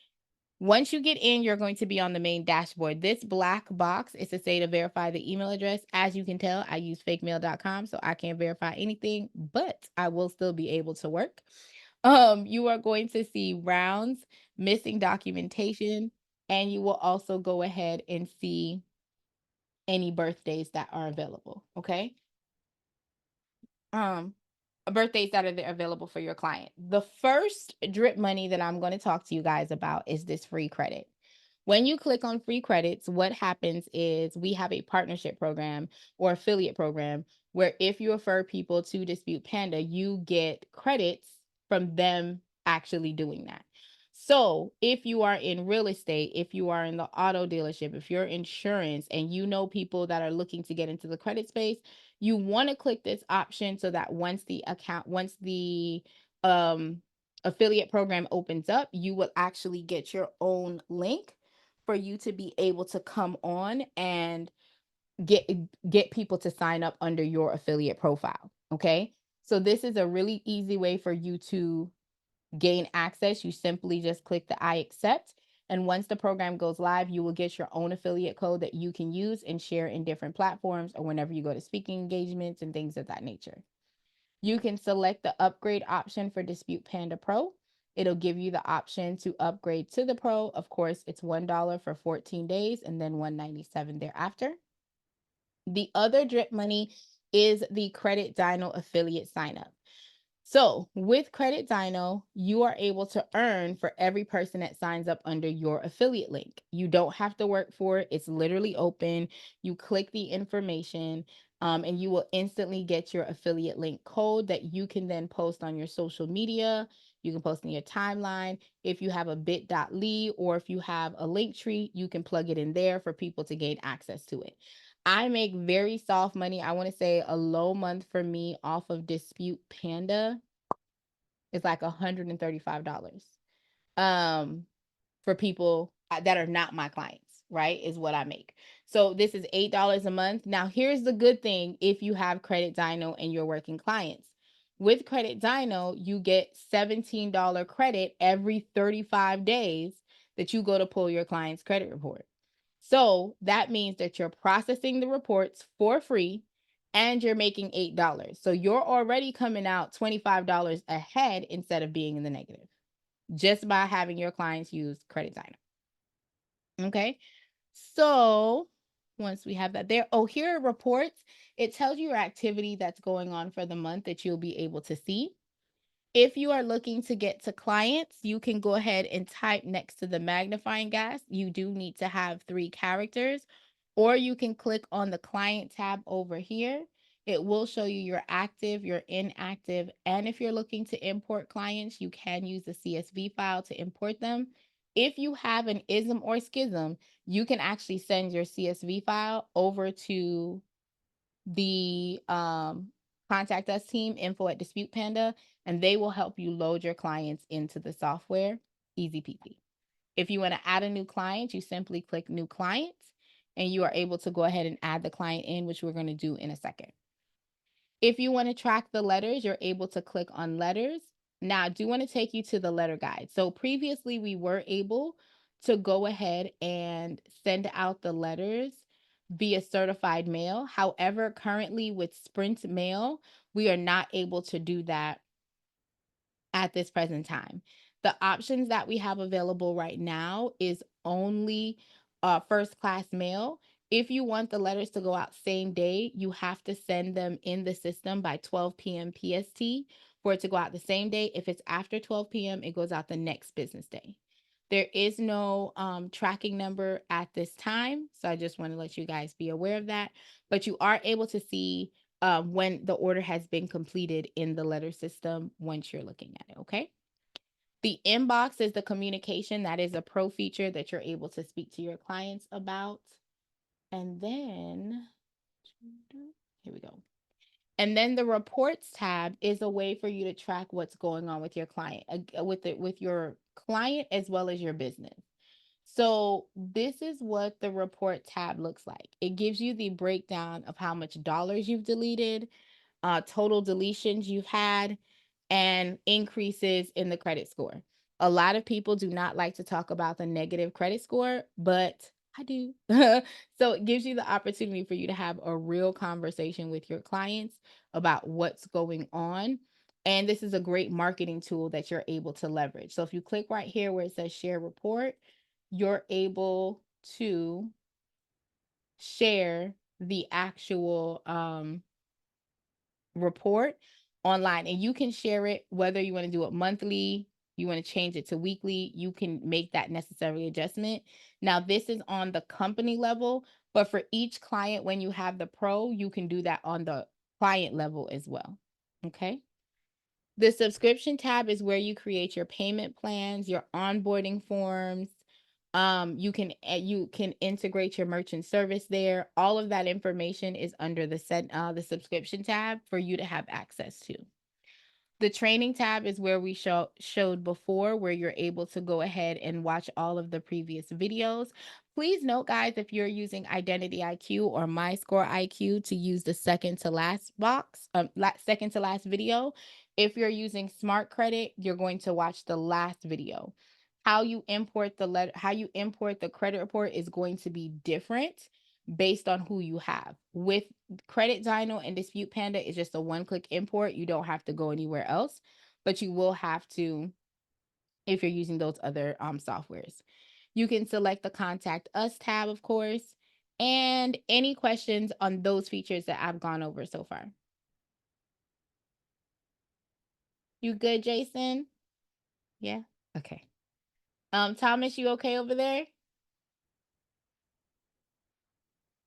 Once you get in, you're going to be on the main dashboard. This black box is to say to verify the email address. As you can tell, I use fakemail.com, so I can't verify anything, but I will still be able to work. You are going to see rounds, missing documentation, and you will also go ahead and see any birthdays that are available. Okay. Birthdays that are available for your client. The first drip money that I'm going to talk to you guys about is this free credit. When you click on free credits, what happens is we have a partnership program or affiliate program where if you refer people to Dispute Panda, you get credits from them actually doing that. So if you are in real estate, if you are in the auto dealership, if you're insurance and you know people that are looking to get into the credit space, you want to click this option so that once the affiliate program opens up, you will actually get your own link for you to be able to come on and get people to sign up under your affiliate profile. Okay. So this is a really easy way for you to gain access. You simply just click the I accept. And once the program goes live, you will get your own affiliate code that you can use and share in different platforms or whenever you go to speaking engagements and things of that nature. You can select the upgrade option for Dispute Panda Pro. It'll give you the option to upgrade to the Pro. Of course, it's $1 for 14 days and then $197 thereafter. The other drip money is the Credit Dino affiliate sign up. So with Credit Dino, you are able to earn for every person that signs up under your affiliate link. You don't have to work for it. It's literally open. You click the information and you will instantly get your affiliate link code that you can then post on your social media. You can post in your timeline. If you have a bit.ly or if you have a link tree, you can plug it in there for people to gain access to it. I make very soft money. I want to say a low month for me off of Dispute Panda is like $135. For people that are not my clients, right? Is what I make. So this is $8 a month. Now, here's the good thing if you have Credit Dino and you're working clients. With Credit Dino, you get $17 credit every 35 days that you go to pull your client's credit report. So that means that you're processing the reports for free and you're making $8. So you're already coming out $25 ahead instead of being in the negative just by having your clients use Credit Dino. Okay. So once we have that there, oh, here are reports. It tells you your activity that's going on for the month that you'll be able to see. If you are looking to get to clients, you can go ahead and type next to the magnifying glass. You do need to have 3 characters, or you can click on the client tab over here. It will show you your active, your inactive, and if you're looking to import clients, you can use the CSV file to import them. If you have an ism or schism, you can actually send your CSV file over to the contact us team, info@Dispute Panda, and they will help you load your clients into the software. Easy peasy. If you want to add a new client, you simply click new client and you are able to go ahead and add the client in, which we're going to do in a second. If you want to track the letters, you're able to click on letters. Now, I do want to take you to the letter guide. So previously we were able to go ahead and send out the letters via certified mail. However, currently with Sprint Mail, we are not able to do that at this present time. The options that we have available right now is only first class mail. If you want the letters to go out same day, you have to send them in the system by 12 p.m. PST for it to go out the same day. If it's after 12 p.m., it goes out the next business day. There is no tracking number at this time, so I just want to let you guys be aware of that. But you are able to see when the order has been completed in the letter system once you're looking at it, okay? The inbox is the communication. That is a pro feature that you're able to speak to your clients about. And then, here we go. And then the reports tab is a way for you to track what's going on with your client, with your client as well as your business. So this is what the report tab looks like. It gives you the breakdown of how much dollars you've deleted, total deletions you've had, and increases in the credit score. A lot of people do not like to talk about the negative credit score, but I do. So it gives you the opportunity for you to have a real conversation with your clients about what's going on. And this is a great marketing tool that you're able to leverage. So if you click right here where it says share report, you're able to share the actual report online, and you can share it whether you want to do it monthly, you want to change it to weekly, you can make that necessary adjustment. Now this is on the company level, but for each client, when you have the pro, you can do that on the client level as well. Okay. The subscription tab is where you create your payment plans, your onboarding forms. You can integrate your merchant service there. All of that information is under the subscription tab for you to have access to. The training tab is where we showed before, where you're able to go ahead and watch all of the previous videos. Please note, guys, if you're using Identity IQ or My Score IQ, to use the second to last box, second to last video. If you're using Smart Credit, you're going to watch the last video. How you import the credit report is going to be different based on who you have. With Credit Dino and Dispute Panda, it's just a one-click import. You don't have to go anywhere else, but you will have to if you're using those other softwares. You can select the Contact Us tab, of course, and any questions on those features that I've gone over so far. You good, Jason? Yeah? Okay. Thomas, you okay over there?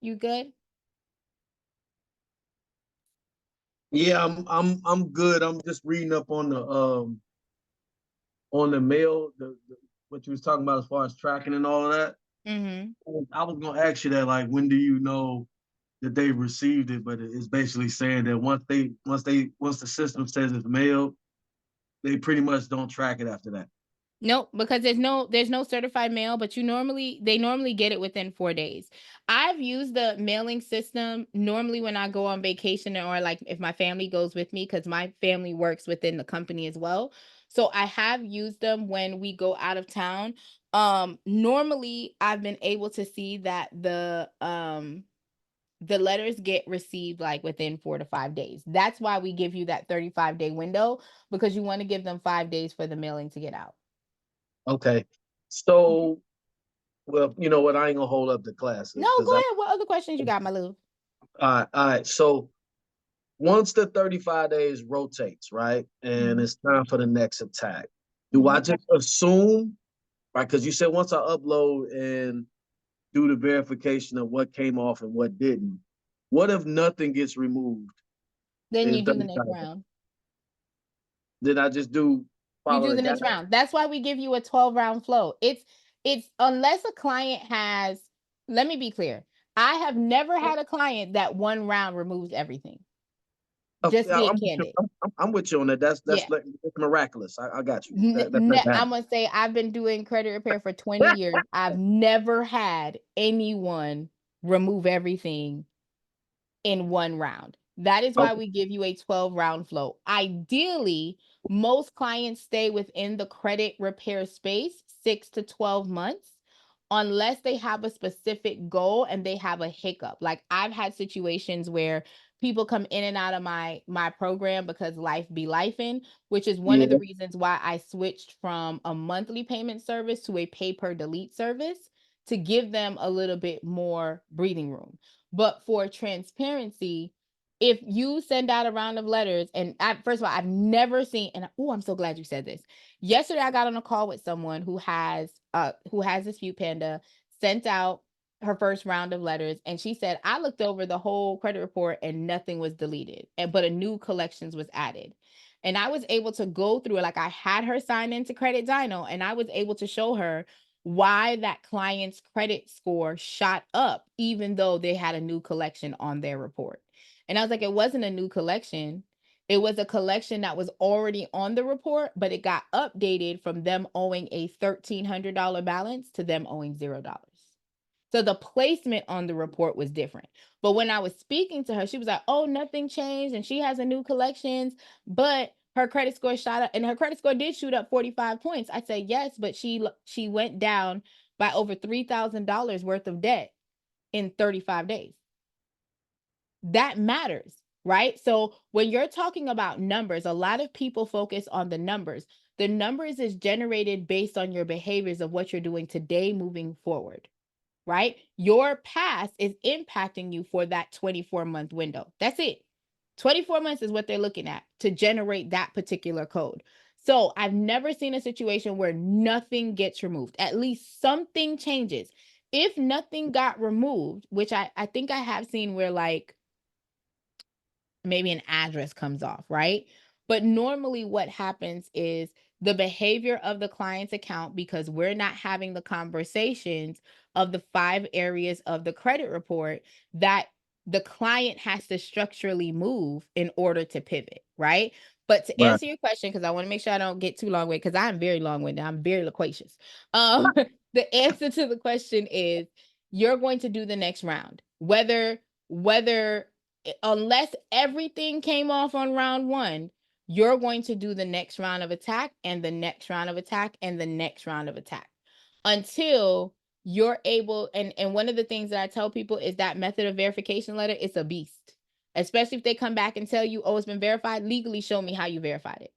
You good? Yeah, I'm good. I'm just reading up on the mail, what you was talking about as far as tracking and all of that. Mm-hmm. I was gonna ask you that, like, when do you know that they received it? But it's basically saying that once the system says it's mailed, they pretty much don't track it after that. Nope, because there's no certified mail, but they normally get it within 4 days. I've used the mailing system normally when I go on vacation, or like if my family goes with me, because my family works within the company as well. So I have used them when we go out of town. Normally I've been able to see that the letters get received like within 4 to 5 days. That's why we give you that 35-day window, because you want to give them 5 days for the mailing to get out. Okay. So, well, you know what? I ain't gonna hold up the class No, because go ahead. What other questions you got, my love? all right. So once the 35 days rotates, right, and it's time for the next attack, do I just assume, right? Because you said once I upload and do the verification of what came off and what didn't, what if nothing gets removed Then in you do the 35 next days? round. Did I just You follow do the the guide? next round. That's why we give you a 12-round flow. It's unless a client has, let me be clear. I have never had a client that one round removes everything. Just Yeah, being candid. I'm with you on that. That's Yeah. that's miraculous. I got you. That I'm gonna say I've been doing credit repair for 20 years. I've never had anyone remove everything in one round. That is why Okay. we give you a 12-round flow. Ideally, most clients stay within the credit repair space 6 to 12 months, unless they have a specific goal and they have a hiccup. Like I've had situations where people come in and out of my program because life be lifing, which is one of the Yeah. reasons why I switched from a monthly payment service to a pay per delete service, to give them a little bit more breathing room. But for transparency, if you send out a round of letters, and first of all, I've never seen, and I'm so glad you said this. Yesterday, I got on a call with someone who has Dispute Panda, sent out her first round of letters, and she said, I looked over the whole credit report and nothing was deleted, but a new collections was added. And I was able to go through it. Like I had her sign into Credit Dino and I was able to show her why that client's credit score shot up, even though they had a new collection on their report. And I was like, it wasn't a new collection. It was a collection that was already on the report, but it got updated from them owing a $1,300 balance to them owing $0. So the placement on the report was different. But when I was speaking to her, she was like, oh, nothing changed. And she has a new collections, but her credit score shot up, and her credit score did shoot up 45 points. I said, yes, but she went down by over $3,000 worth of debt in 35 days. That matters, right? So when you're talking about numbers, a lot of people focus on the numbers. The numbers is generated based on your behaviors of what you're doing today moving forward, right? Your past is impacting you for that 24-month window. That's it. 24 months is what they're looking at to generate that particular code. So I've never seen a situation where nothing gets removed. At least something changes. If nothing got removed, which I think I have seen where like maybe an address comes off, right? But normally what happens is the behavior of the client's account, because we're not having the conversations of the 5 areas of the credit report that the client has to structurally move in order to pivot, right? But to Right. answer your question, because I want to make sure I don't get too long-winded, because I'm very long-winded, I'm very loquacious. The answer to the question is you're going to do the next round, whether unless everything came off on round 1, you're going to do the next round of attack and the next round of attack and the next round of attack until you're able. And one of the things that I tell people is that method of verification letter is a beast, especially if they come back and tell you, oh, it's been verified. Legally show me how you verified it.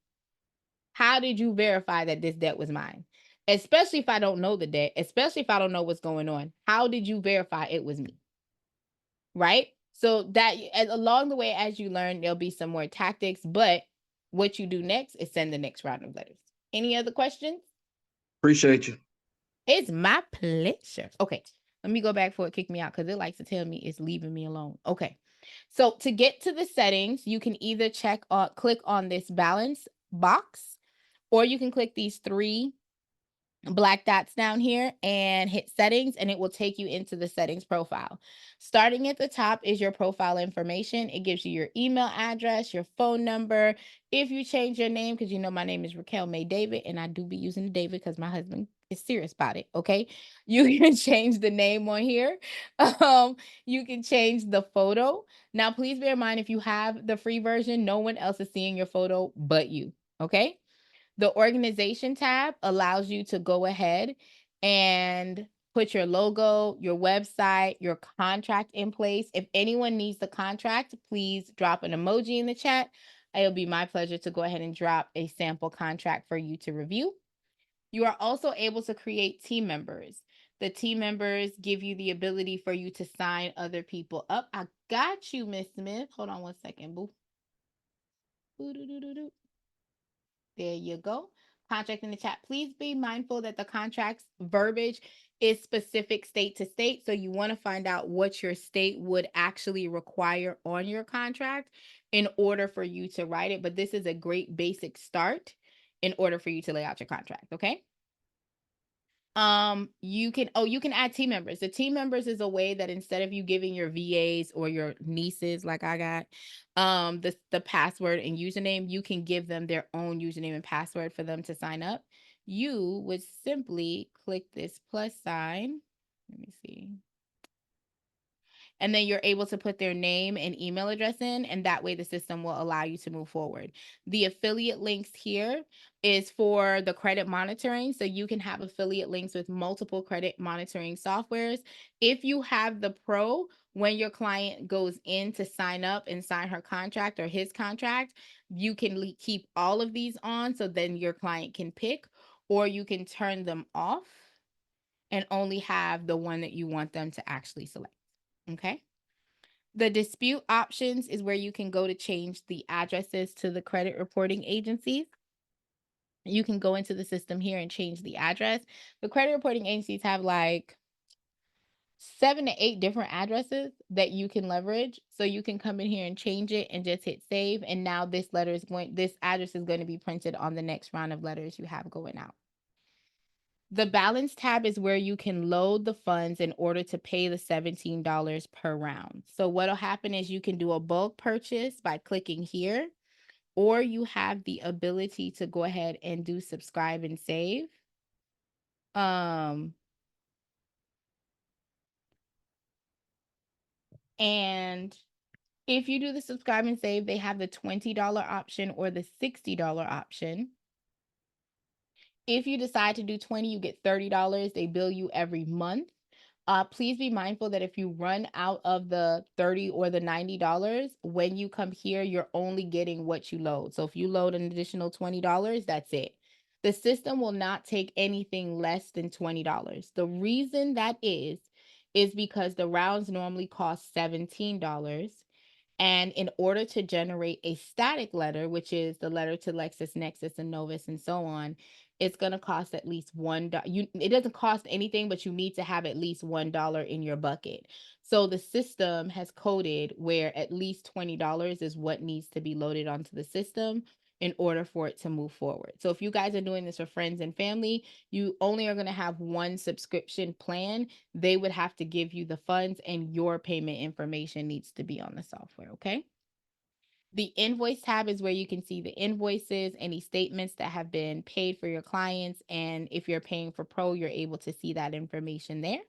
How did you verify that this debt was mine? Especially if I don't know the debt, especially if I don't know what's going on. How did you verify it was me? Right? So that along the way, as you learn, there'll be some more tactics, but what you do next is send the next round of letters. Any other questions? Appreciate you. It's my pleasure. Okay, let me go back before it kick me out because it likes to tell me it's leaving me alone. Okay, so to get to the settings, you can either click on this balance box, or you can click these 3 black dots down here and hit settings, and it will take you into the settings profile. Starting at the top is your profile information. It gives you your email address, your phone number. If you change your name, because you know my name is Raquel May David, and I do be using the David because my husband is serious about it. Okay, you can change the name on here. You can change the photo. Now, please bear in mind, if you have the free version, no one else is seeing your photo but you. Okay. The organization tab allows you to go ahead and put your logo, your website, your contract in place. If anyone needs the contract, please drop an emoji in the chat. It'll be my pleasure to go ahead and drop a sample contract for you to review. You are also able to create team members. The team members give you the ability for you to sign other people up. I got you, Miss Smith. Hold on one second, boo. Boo-doo-doo-doo-doo. There you go. Contract in the chat. Please be mindful that the contract's verbiage is specific state to state. So you want to find out what your state would actually require on your contract in order for you to write it. But this is a great basic start in order for you to lay out your contract. Okay. You can add team members. The team members is a way that instead of you giving your VAs or your nieces, like I got, the password and username, you can give them their own username and password for them to sign up. You would simply click this plus sign. Let me see. And then you're able to put their name and email address in, and that way the system will allow you to move forward. The affiliate links here is for the credit monitoring. So you can have affiliate links with multiple credit monitoring softwares. If you have the pro, when your client goes in to sign up and sign her contract or his contract, you can keep all of these on, so then your client can pick, or you can turn them off and only have the one that you want them to actually select. Okay. The dispute options is where you can go to change the addresses to the credit reporting agencies. You can go into the system here and change the address. The credit reporting agencies have like 7 to 8 different addresses that you can leverage. So you can come in here and change it and just hit save. And now this address is going to be printed on the next round of letters you have going out. The balance tab is where you can load the funds in order to pay the $17 per round. So what'll happen is you can do a bulk purchase by clicking here, or you have the ability to go ahead and do subscribe and save. And if you do the subscribe and save, they have the $20 option or the $60 option. If you decide to do 20, you get $30. They bill you every month. Please be mindful that if you run out of the $30 or the $90, when you come here, you're only getting what you load. So if you load an additional $20, that's it. The system will not take anything less than $20. The reason that is because the rounds normally cost $17. And in order to generate a static letter, which is the letter to LexisNexis and Novus and so on, it's going to cost at least $1. It doesn't cost anything, but you need to have at least $1 in your bucket. So the system has coded where at least $20 is what needs to be loaded onto the system in order for it to move forward. So if you guys are doing this for friends and family, you only are going to have one subscription plan. They would have to give you the funds and your payment information needs to be on the software, okay? The invoice tab is where you can see the invoices, any statements that have been paid for your clients, and if you're paying for Pro, you're able to see that information there.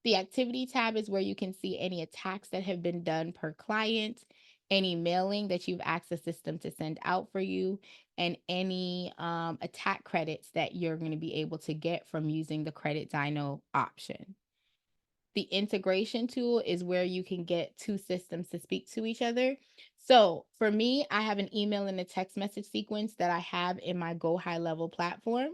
The activity tab is where you can see any attacks that have been done per client, any mailing that you've asked the system to send out for you, and any attack credits that you're going to be able to get from using the Credit Dyno option. The integration tool is where you can get two systems to speak to each other. So for me, I have an email and a text message sequence that I have in my Go High Level platform.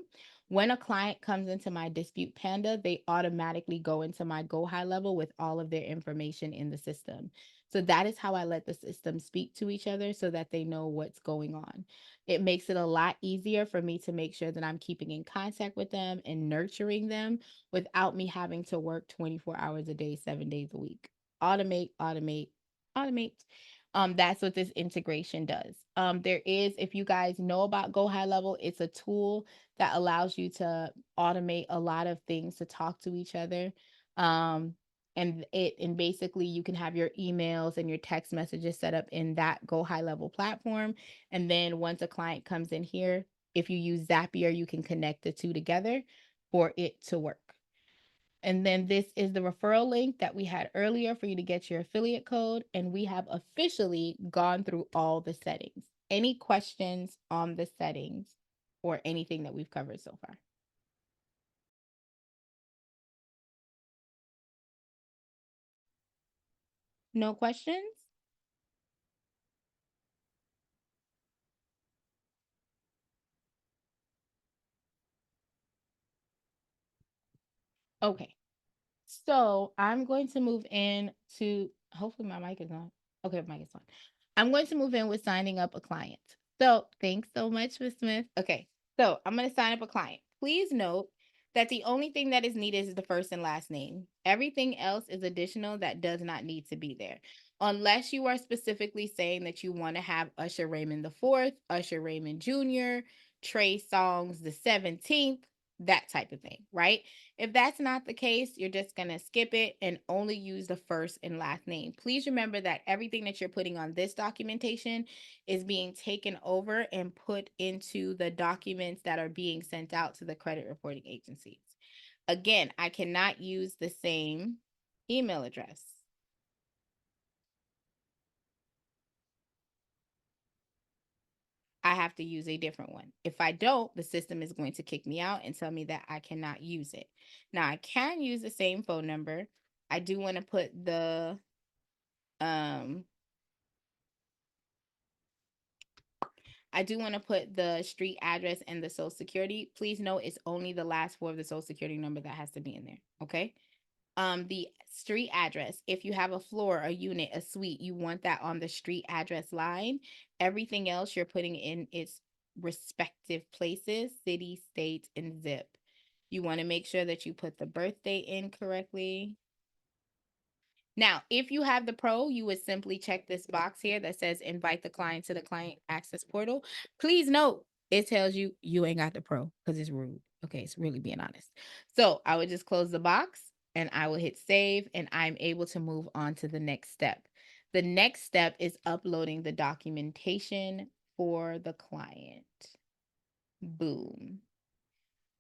When a client comes into my Dispute Panda, they automatically go into my Go High Level with all of their information in the system. So that is how I let the system speak to each other so that they know what's going on. It makes it a lot easier for me to make sure that I'm keeping in contact with them and nurturing them without me having to work 24 hours a day, 7 days a week. Automate, automate, automate. That's what this integration does. There is, if you guys know about Go High Level, it's a tool that allows you to automate a lot of things to talk to each other. And basically you can have your emails and your text messages set up in that Go High Level platform. And then once a client comes in here, if you use Zapier, you can connect the two together for it to work. And then this is the referral link that we had earlier for you to get your affiliate code. And we have officially gone through all the settings. Any questions on the settings or anything that we've covered so far? No questions? Okay. So I'm going to move in to, hopefully my mic is on. Okay, mic is on. I'm going to move in with signing up a client. So thanks so much, Ms. Smith. Okay, so I'm going to sign up a client. Please note that the only thing that is needed is the first and last name. Everything else is additional that does not need to be there. Unless you are specifically saying that you want to have Usher Raymond IV, Usher Raymond Jr., Trey Songs the 17th, that type of thing, right? If that's not the case, you're just going to skip it and only use the first and last name. Please remember that everything that you're putting on this documentation is being taken over and put into the documents that are being sent out to the credit reporting agencies. Again, I cannot use the same email address. I have to use a different one. If I don't, the system is going to kick me out and tell me that I cannot use it. Now, I can use the same phone number. I do want to put the street address and the social security. Please note it's only the last four of the social security number that has to be in there. Okay. The street address, if you have a floor, a unit, a suite, you want that on the street address line. Everything else you're putting in its respective places, city, state, and zip. You want to make sure that you put the birthday in correctly. Now, if you have the pro, you would simply check this box here that says invite the client to the client access portal. Please note, it tells you you ain't got the pro because it's rude. Okay, it's really being honest. So I would just close the box and I will hit save and I'm able to move on to the next step. The next step is uploading the documentation for the client. Boom.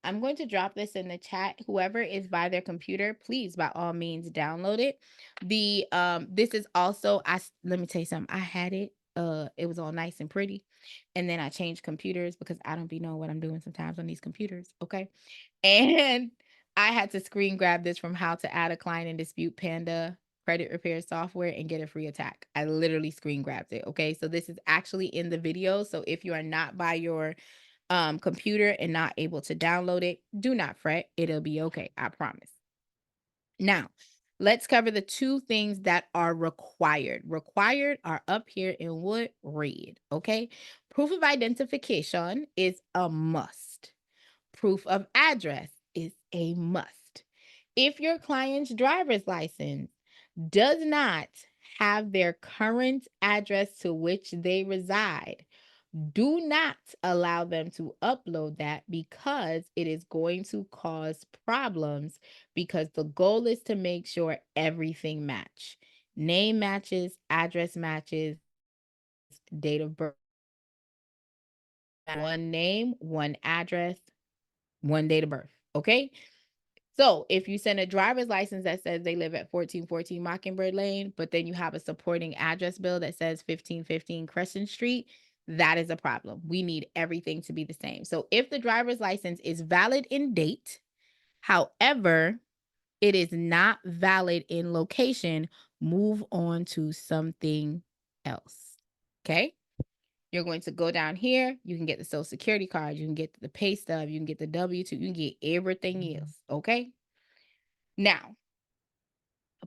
I'm going to drop this in the chat. Whoever is by their computer, please by all means download it. This is also let me tell you something. I had it. It was all nice and pretty. And then I changed computers because I don't be knowing what I'm doing sometimes on these computers. Okay. And I had to screen grab this from how to add a client in Dispute Panda credit repair software and get a free attack. I literally screen grabbed it. Okay. So this is actually in the video. So if you are not by your computer and not able to download it, do not fret. It'll be okay. I promise. Now, let's cover the two things that are required. Required are up here in what? Red. Okay. Proof of identification is a must. Proof of address is a must. If your client's driver's license does not have their current address to which they reside, do not allow them to upload that because it is going to cause problems because the goal is to make sure everything match. Name matches, address matches, date of birth. One name, one address, one date of birth. Okay? So if you send a driver's license that says they live at 1414 Mockingbird Lane, but then you have a supporting address bill that says 1515 Crescent Street, that is a problem. We need everything to be the same. So if the driver's license is valid in date, however, it is not valid in location, move on to something else. Okay? You're going to go down here. You can get the social security card. You can get the pay stub. You can get the W-2. You can get everything else. Okay? Now,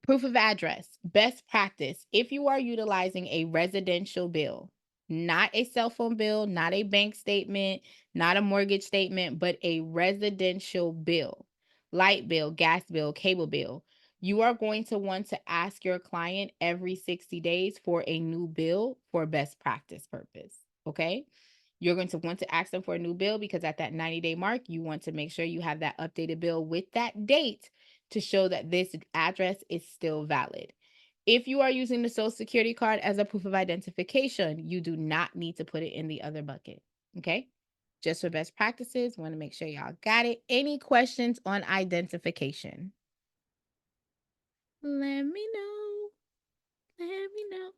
proof of address, best practice. If you are utilizing a residential bill, not a cell phone bill, not a bank statement, not a mortgage statement, but a residential bill, light bill, gas bill, cable bill, you are going to want to ask your client every 60 days for a new bill for best practice purpose. Okay. You're going to want to ask them for a new bill because at that 90-day mark, you want to make sure you have that updated bill with that date to show that this address is still valid. If you are using the social security card as a proof of identification, you do not need to put it in the other bucket. Okay. Just for best practices, want to make sure y'all got it. Any questions on identification? Let me know. Let me know.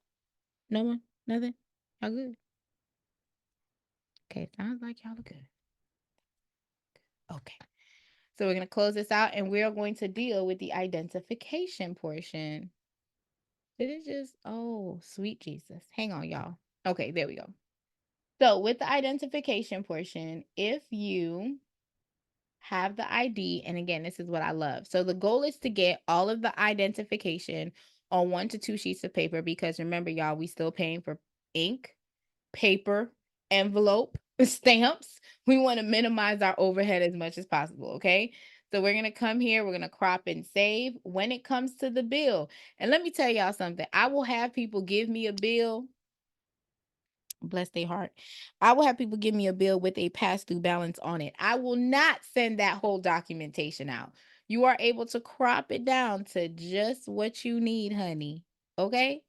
No one? Nothing? Y'all good? Okay, sounds like y'all are good. Okay. So we're going to close this out and we're going to deal with the identification portion. Did it just, oh, sweet Jesus. Hang on, y'all. Okay, there we go. So with the identification portion, if you have the ID, and again, this is what I love. So the goal is to get all of the identification on 1 to 2 sheets of paper because remember, y'all, we still paying for ink, paper, envelope, stamps. We want to minimize our overhead as much as possible, okay? So we're going to come here, we're going to crop and save when it comes to the bill. And let me tell y'all something. I will have people give me a bill. Bless their heart. I will have people give me a bill with a past due balance on it. I will not send that whole documentation out. You are able to crop it down to just what you need, honey. Okay?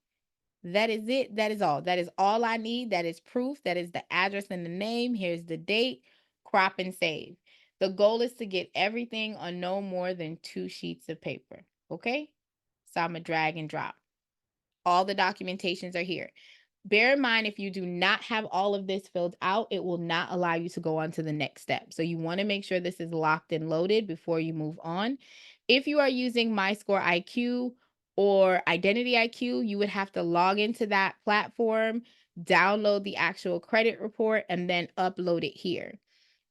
That is it. That is all. That is all I need. That is proof. That is the address and the name. Here's the date. Crop and save. The goal is to get everything on no more than 2 sheets of paper. Okay? So I'm going to drag and drop. All the documentations are here. Bear in mind, if you do not have all of this filled out, it will not allow you to go on to the next step. So you want to make sure this is locked and loaded before you move on. If you are using MyScore IQ or Identity IQ, you would have to log into that platform, download the actual credit report, and then upload it here.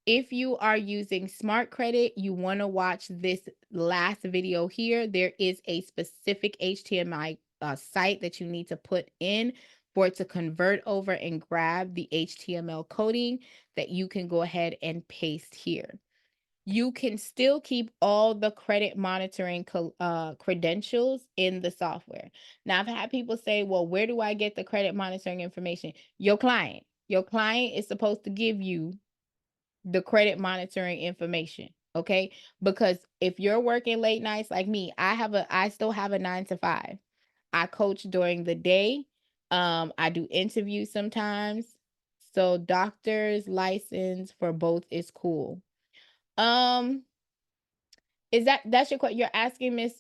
If you are using Smart Credit, you want to watch this last video here. There is a specific HTML site that you need to put in for it to convert over and grab the HTML coding that you can go ahead and paste here. you can still keep all the credit monitoring credentials in the software. Now, I've had people say, well, where do I get the credit monitoring information? Your client is supposed to give you the credit monitoring information. Okay. Because if you're working late nights like me, I still have a 9 to 5. I coach during the day. I do interviews sometimes. So doctor's license for both is cool. Is that's your question? You're asking Miss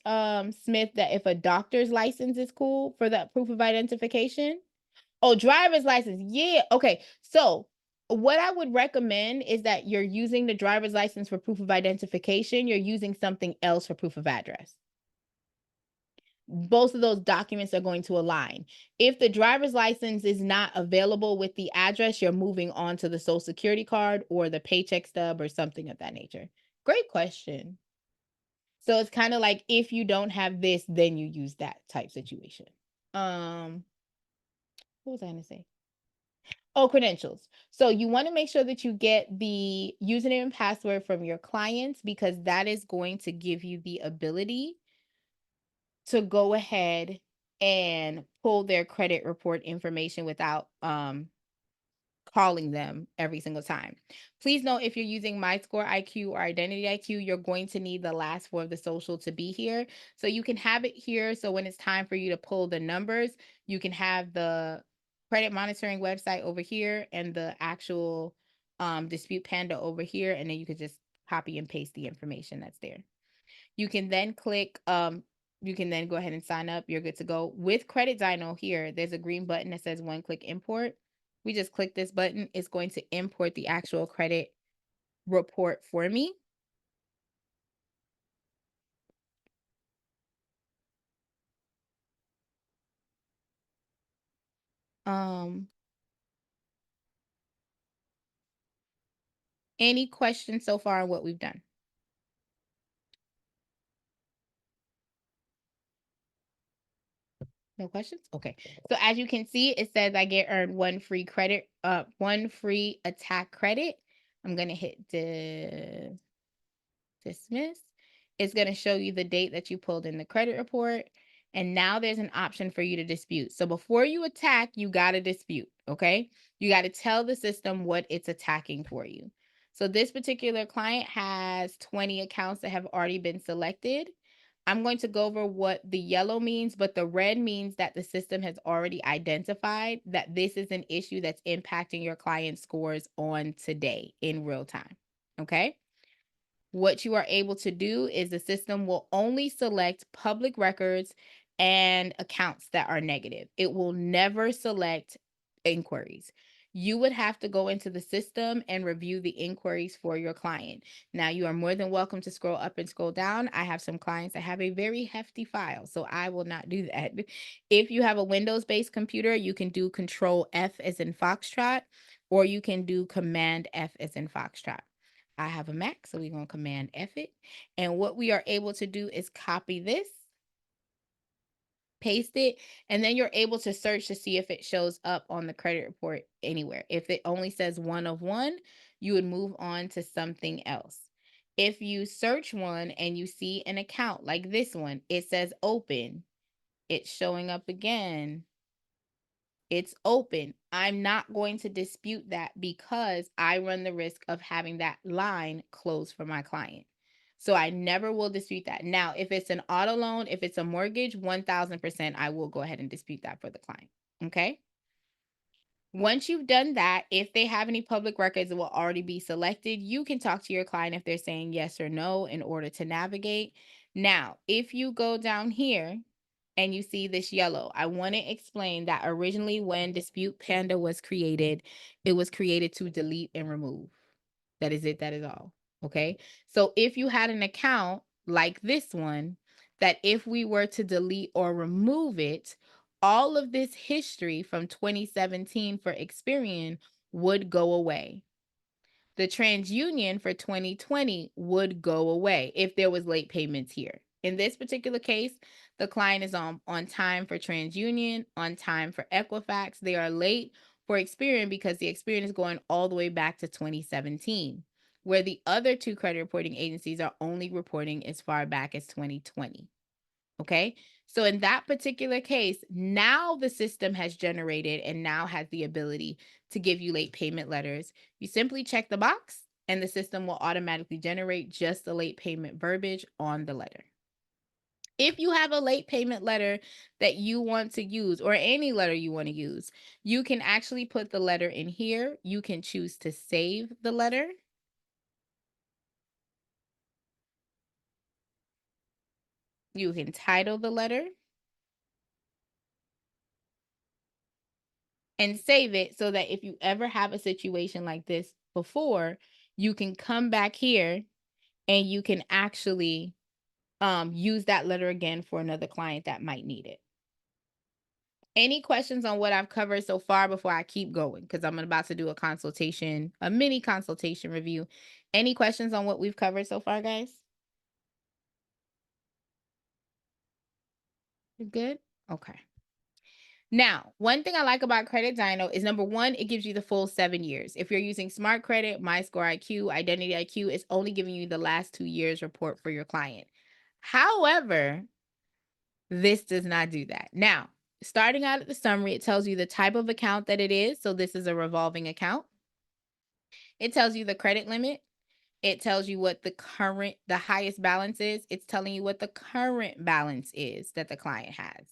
Smith that if a doctor's license is cool for that proof of identification? Oh, driver's license. Yeah. Okay. So what I would recommend is that you're using the driver's license for proof of identification. You're using something else for proof of address. Both of those documents are going to align. If the driver's license is not available with the address, you're moving on to the social security card or the paycheck stub or something of that nature. Great question. So it's kind of like if you don't have this, then you use that type situation. What was I gonna say? Oh, credentials. So you want to make sure that you get the username and password from your clients because that is going to give you the ability to go ahead and pull their credit report information without calling them every single time. Please note if you're using MyScore IQ or Identity IQ, you're going to need the last four of the social to be here. So you can have it here. So when it's time for you to pull the numbers, you can have the credit monitoring website over here and the actual Dispute Panda over here. And then you could just copy and paste the information that's there. You can then click, you can then go ahead and sign up. You're good to go. With Credit Dyno here, there's a green button that says one click import. We just click this button. It's going to import the actual credit report for me. Any questions so far on what we've done? No questions? Okay. So as you can see, it says I get earned one free credit, one free attack credit. I'm gonna hit dismiss. It's gonna show you the date that you pulled in the credit report. And now there's an option for you to dispute. So before you attack, you gotta dispute, okay? You gotta tell the system what it's attacking for you. So this particular client has 20 accounts that have already been selected. I'm going to go over what the yellow means, but the red means that the system has already identified that this is an issue that's impacting your client's scores on today in real time, okay? What you are able to do is the system will only select public records and accounts that are negative. It will never select inquiries. You would have to go into the system and review the inquiries for your client. Now, you are more than welcome to scroll up and scroll down. I have some clients that have a very hefty file, so I will not do that. If you have a Windows-based computer, you can do Control F as in Foxtrot, or you can do Command F as in Foxtrot. I have a Mac, so we're going to Command F it. And what we are able to do is copy this, paste it, and then you're able to search to see if it shows up on the credit report anywhere. If it only says 1 of 1, you would move on to something else. If you search one and you see an account like this one, it says open. It's showing up again. It's open. I'm not going to dispute that because I run the risk of having that line closed for my client. So I never will dispute that. Now, if it's an auto loan, if it's a mortgage, 1000%, I will go ahead and dispute that for the client. Okay. Once you've done that, if they have any public records that will already be selected, you can talk to your client if they're saying yes or no in order to navigate. Now, if you go down here and you see this yellow, I want to explain that originally when Dispute Panda was created, it was created to delete and remove. That is it. That is all. Okay. So if you had an account like this one, that if we were to delete or remove it, all of this history from 2017 for Experian would go away. The TransUnion for 2020 would go away if there was late payments here. In this particular case, the client is on time for TransUnion, on time for Equifax. They are late for Experian because the Experian is going all the way back to 2017. where the other two credit reporting agencies are only reporting as far back as 2020. Okay. So in that particular case, now the system has generated and now has the ability to give you late payment letters. You simply check the box and the system will automatically generate just the late payment verbiage on the letter. If you have a late payment letter that you want to use, or any letter you want to use, you can actually put the letter in here. You can choose to save the letter. You can title the letter and save it so that if you ever have a situation like this before, you can come back here and you can actually use that letter again for another client that might need it. Any questions on what I've covered so far before I keep going? Because I'm about to do a consultation, a mini consultation review. Any questions on what we've covered so far, guys? You good? Okay. Now, one thing I like about Credit Dyno is number one, it gives you the full 7 years. If you're using Smart Credit, My Score IQ, Identity IQ, it's only giving you the last 2 years report for your client. However, this does not do that. Now, starting out at the summary, it tells you the type of account that it is. So this is a revolving account. It tells you the credit limit. It tells you what the highest balance is. It's telling you what the current balance is that the client has.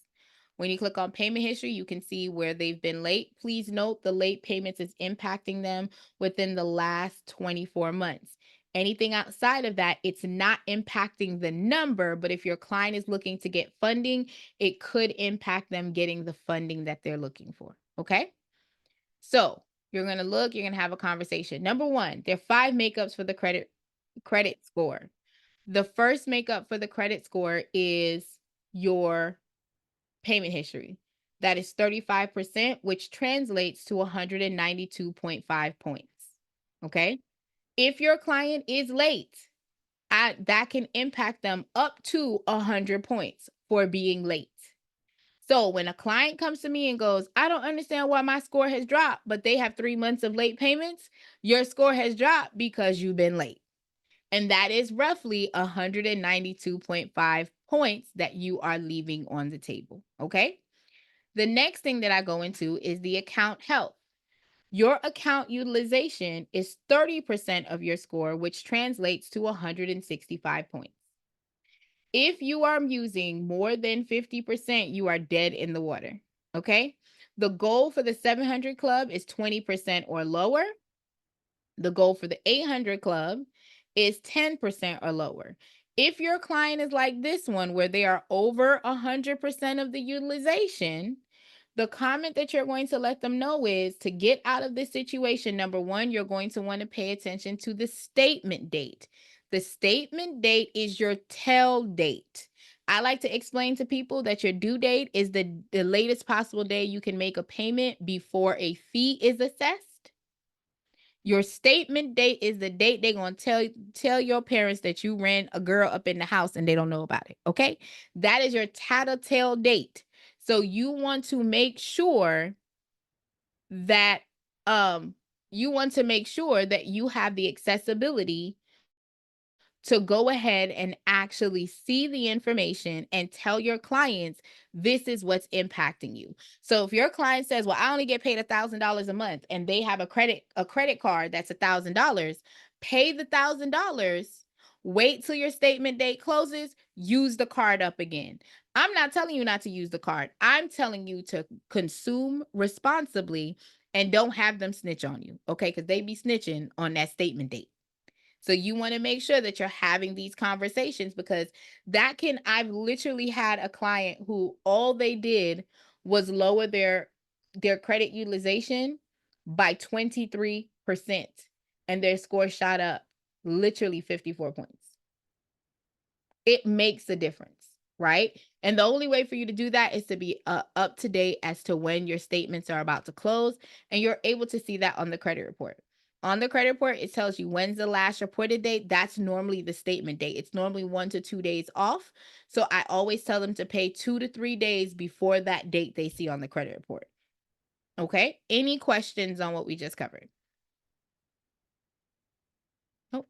When you click on payment history, you can see where they've been late. Please note the late payments is impacting them within the last 24 months. Anything outside of that, it's not impacting the number, but if your client is looking to get funding, it could impact them getting the funding that they're looking for, okay? So you're going to look, you're going to have a conversation. Number one, there are 5 makeups for the credit score. The first makeup for the credit score is your payment history. That is 35%, which translates to 192.5 points. Okay. If your client is late, that can impact them up to 100 points for being late. So when a client comes to me and goes, I don't understand why my score has dropped, but they have 3 months of late payments, your score has dropped because you've been late. And that is roughly 192.5 points that you are leaving on the table. Okay. The next thing that I go into is the account health. Your account utilization is 30% of your score, which translates to 165 points. If you are using more than 50%, you are dead in the water. Okay. The goal for the 700 club is 20% or lower. The goal for the 800 club is 10% or lower. If your client is like this one, where they are over 100% of the utilization, the comment that you're going to let them know is to get out of this situation. Number one, you're going to want to pay attention to the statement date. The statement date is your tell date. I like to explain to people that your due date is the latest possible day you can make a payment before a fee is assessed. Your statement date is the date they're going to tell your parents that you ran a girl up in the house and they don't know about it. Okay. That is your tattletale date. So you want to make sure that you have the accessibility to go ahead and actually see the information and tell your clients this is what's impacting you. So if your client says, well, I only get paid $1,000 a month and they have a credit card that's $1,000, pay the $1,000, wait till your statement date closes, use the card up again. I'm not telling you not to use the card. I'm telling you to consume responsibly and don't have them snitch on you. Okay. Because they be snitching on that statement date. So you want to make sure that you're having these conversations, because I've literally had a client who all they did was lower their credit utilization by 23% and their score shot up literally 54 points. It makes a difference, right? And the only way for you to do that is to be up to date as to when your statements are about to close, and you're able to see that on the credit report. On the credit report, it tells you when's the last reported date. That's normally the statement date. It's normally 1 to 2 days off. So I always tell them to pay 2 to 3 days before that date they see on the credit report. Okay. Any questions on what we just covered? Oh,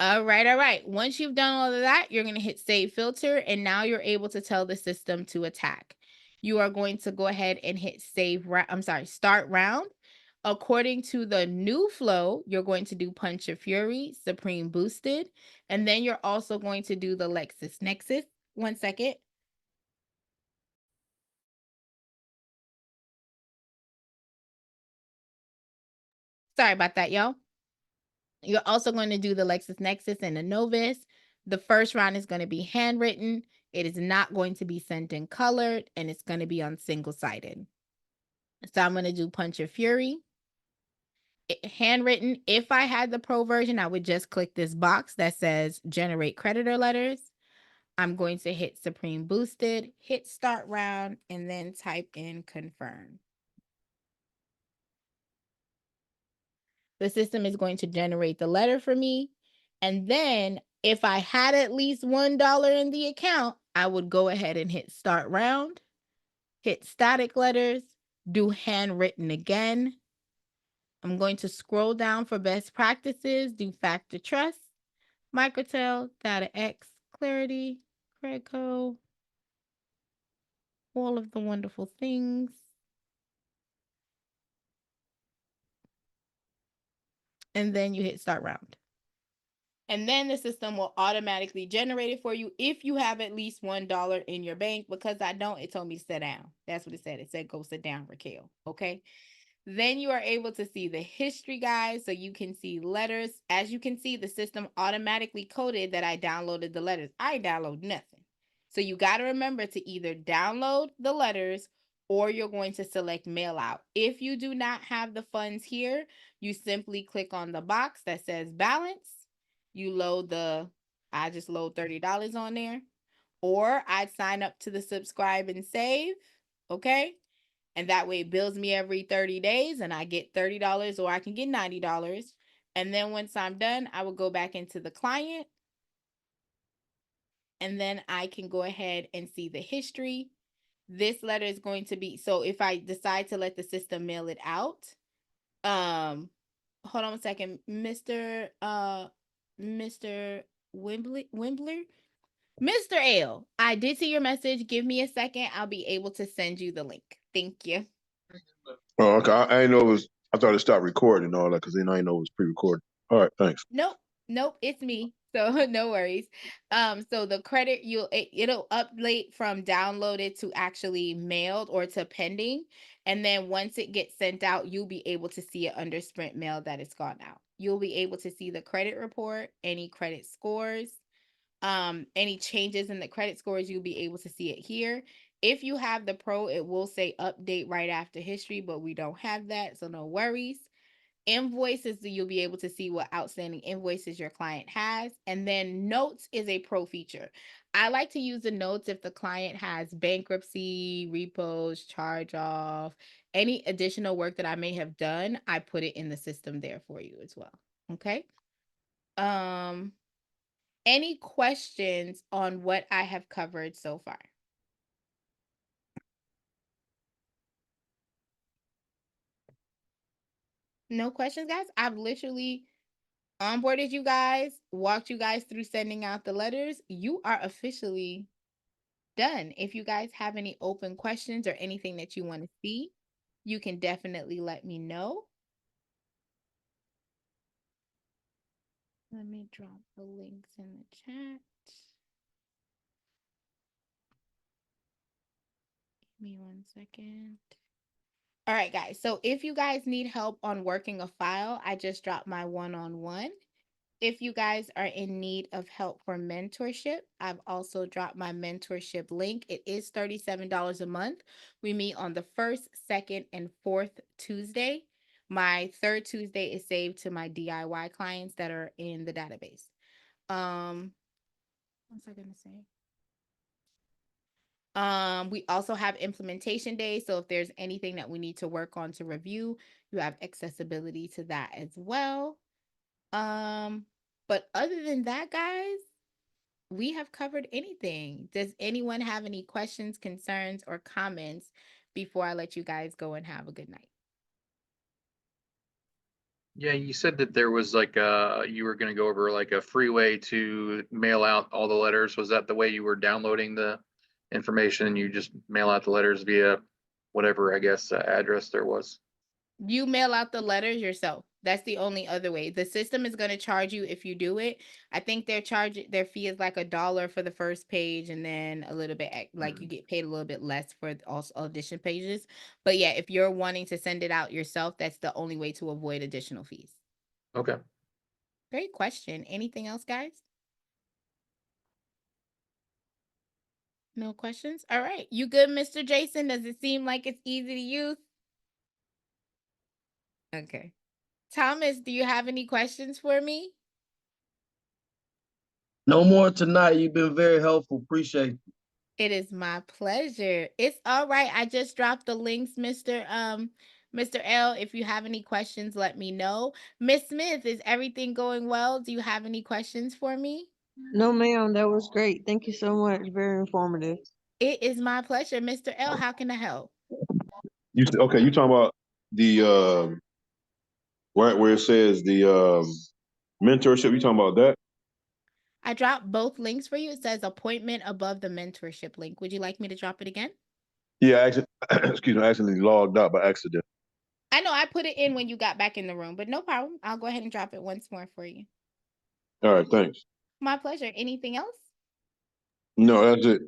All right, all right. Once you've done all of that, you're going to hit save filter, and now you're able to tell the system to attack. You are going to go ahead and hit start round. According to the new flow, you're going to do Punch of Fury, Supreme Boosted, and then you're also going to do the Lexus Nexus. 1 second. Sorry about that, y'all. You're also going to do the Lexus Nexus and the Novus. The first round is going to be handwritten. It is not going to be sent in colored, and it's going to be on single-sided. So I'm going to do Punch of Fury. Handwritten. If I had the pro version, I would just click this box that says generate creditor letters. I'm going to hit Supreme Boosted, hit start round, and then type in confirm. The system is going to generate the letter for me. And then if I had at least $1 in the account, I would go ahead and hit start round, hit static letters, do handwritten again. I'm going to scroll down for best practices, do factor trust, microtel, data X, clarity, Credco, all of the wonderful things. And then you hit start round. And then the system will automatically generate it for you if you have at least $1 in your bank. Because I don't, it told me to sit down. That's what it said. It said go sit down, Raquel. Okay. Then you are able to see the history, guys. So you can see letters. As you can see, the system automatically coded that I downloaded the letters. I download nothing. So you got to remember to either download the letters or you're going to select mail out. If you do not have the funds here, you simply click on the box that says balance. You load I just load $30 on there. Or I'd sign up to the subscribe and save. Okay. And that way it bills me every 30 days and I get $30 or I can get $90. And then once I'm done, I will go back into the client. And then I can go ahead and see the history. This letter is going to be, so if I decide to let the system mail it out, hold on a second, Mr. Wimbler, Mr. L, I did see your message. Give me a second. I'll be able to send you the link. Thank you. Oh, okay. I didn't know it was. I thought it stopped recording and all that because then I didn't know it was pre-recorded. All right, thanks. Nope, it's me. So no worries. So the credit it'll update from downloaded to actually mailed or to pending. And then once it gets sent out, you'll be able to see it under Sprint Mail that it's gone out. You'll be able to see the credit report, any credit scores, any changes in the credit scores, you'll be able to see it here. If you have the pro, it will say update right after history, but we don't have that, so no worries. Invoices, you'll be able to see what outstanding invoices your client has. And then notes is a pro feature. I like to use the notes if the client has bankruptcy, repos, charge off, any additional work that I may have done, I put it in the system there for you as well. Okay. Any questions on what I have covered so far? No questions, guys? I've literally onboarded you guys, walked you guys through sending out the letters. You are officially done. If you guys have any open questions or anything that you want to see, you can definitely let me know. Let me drop the links in the chat. Give me 1 second. All right, guys. So if you guys need help on working a file, I just dropped my one-on-one. If you guys are in need of help for mentorship, I've also dropped my mentorship link. It is $37 a month. We meet on the first, second, and fourth Tuesday. My third Tuesday is saved to my DIY clients that are in the database. What's I gonna say? We also have implementation days. So if there's anything that we need to work on to review, you have accessibility to that as well. But other than that, guys, we have covered anything. Does anyone have any questions, concerns, or comments before I let you guys go and have a good night? Yeah, you said that there was like you were going to go over like a free way to mail out all the letters. Was that the way you were downloading the information and you just mail out the letters via whatever, I guess, address there was? You mail out the letters yourself. That's the only other way. The system is going to charge you if you do it. I think their fee is like $1 for the first page, and then a little bit like you get paid a little bit less for also addition pages. But yeah, if you're wanting to send it out yourself, that's the only way to avoid additional fees. Okay. Great question. Anything else, guys? No questions? All right. You good, Mr. Jason? Does it seem like it's easy to use? Okay. Thomas, do you have any questions for me? No more tonight. You've been very helpful. Appreciate it. It is my pleasure. It's all right. I just dropped the links, Mr. L. If you have any questions, let me know. Miss Smith, is everything going well? Do you have any questions for me? No, ma'am, that was great. Thank you so much. Very informative. It is my pleasure. Mr. L, how can I help? Okay? You talking about the where it says the mentorship? You talking about that? I dropped both links for you. It says appointment above the mentorship link. Would you like me to drop it again? Yeah, actually, excuse me, I accidentally logged out by accident. I know I put it in when you got back in the room, but no problem. I'll go ahead and drop it once more for you. All right, thanks. My pleasure. Anything else? No, that's it.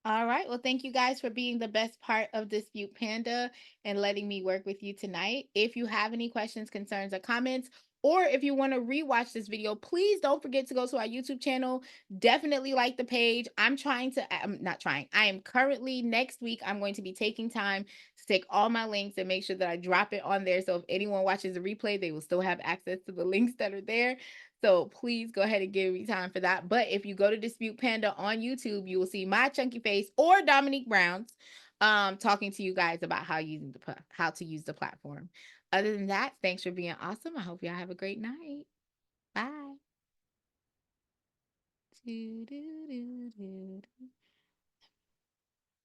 All right. Well, thank you guys for being the best part of Dispute Panda and letting me work with you tonight. If you have any questions, concerns, or comments, or if you want to rewatch this video, please don't forget to go to our YouTube channel. Definitely like the page. I'm not trying. I am currently next week. I'm going to be taking time to take all my links and make sure that I drop it on there. So if anyone watches the replay, they will still have access to the links that are there. So please go ahead and give me time for that. But if you go to Dispute Panda on YouTube, you will see my chunky face or Dominique Brown's talking to you guys about how to use the platform. Other than that, thanks for being awesome. I hope y'all have a great night. Bye.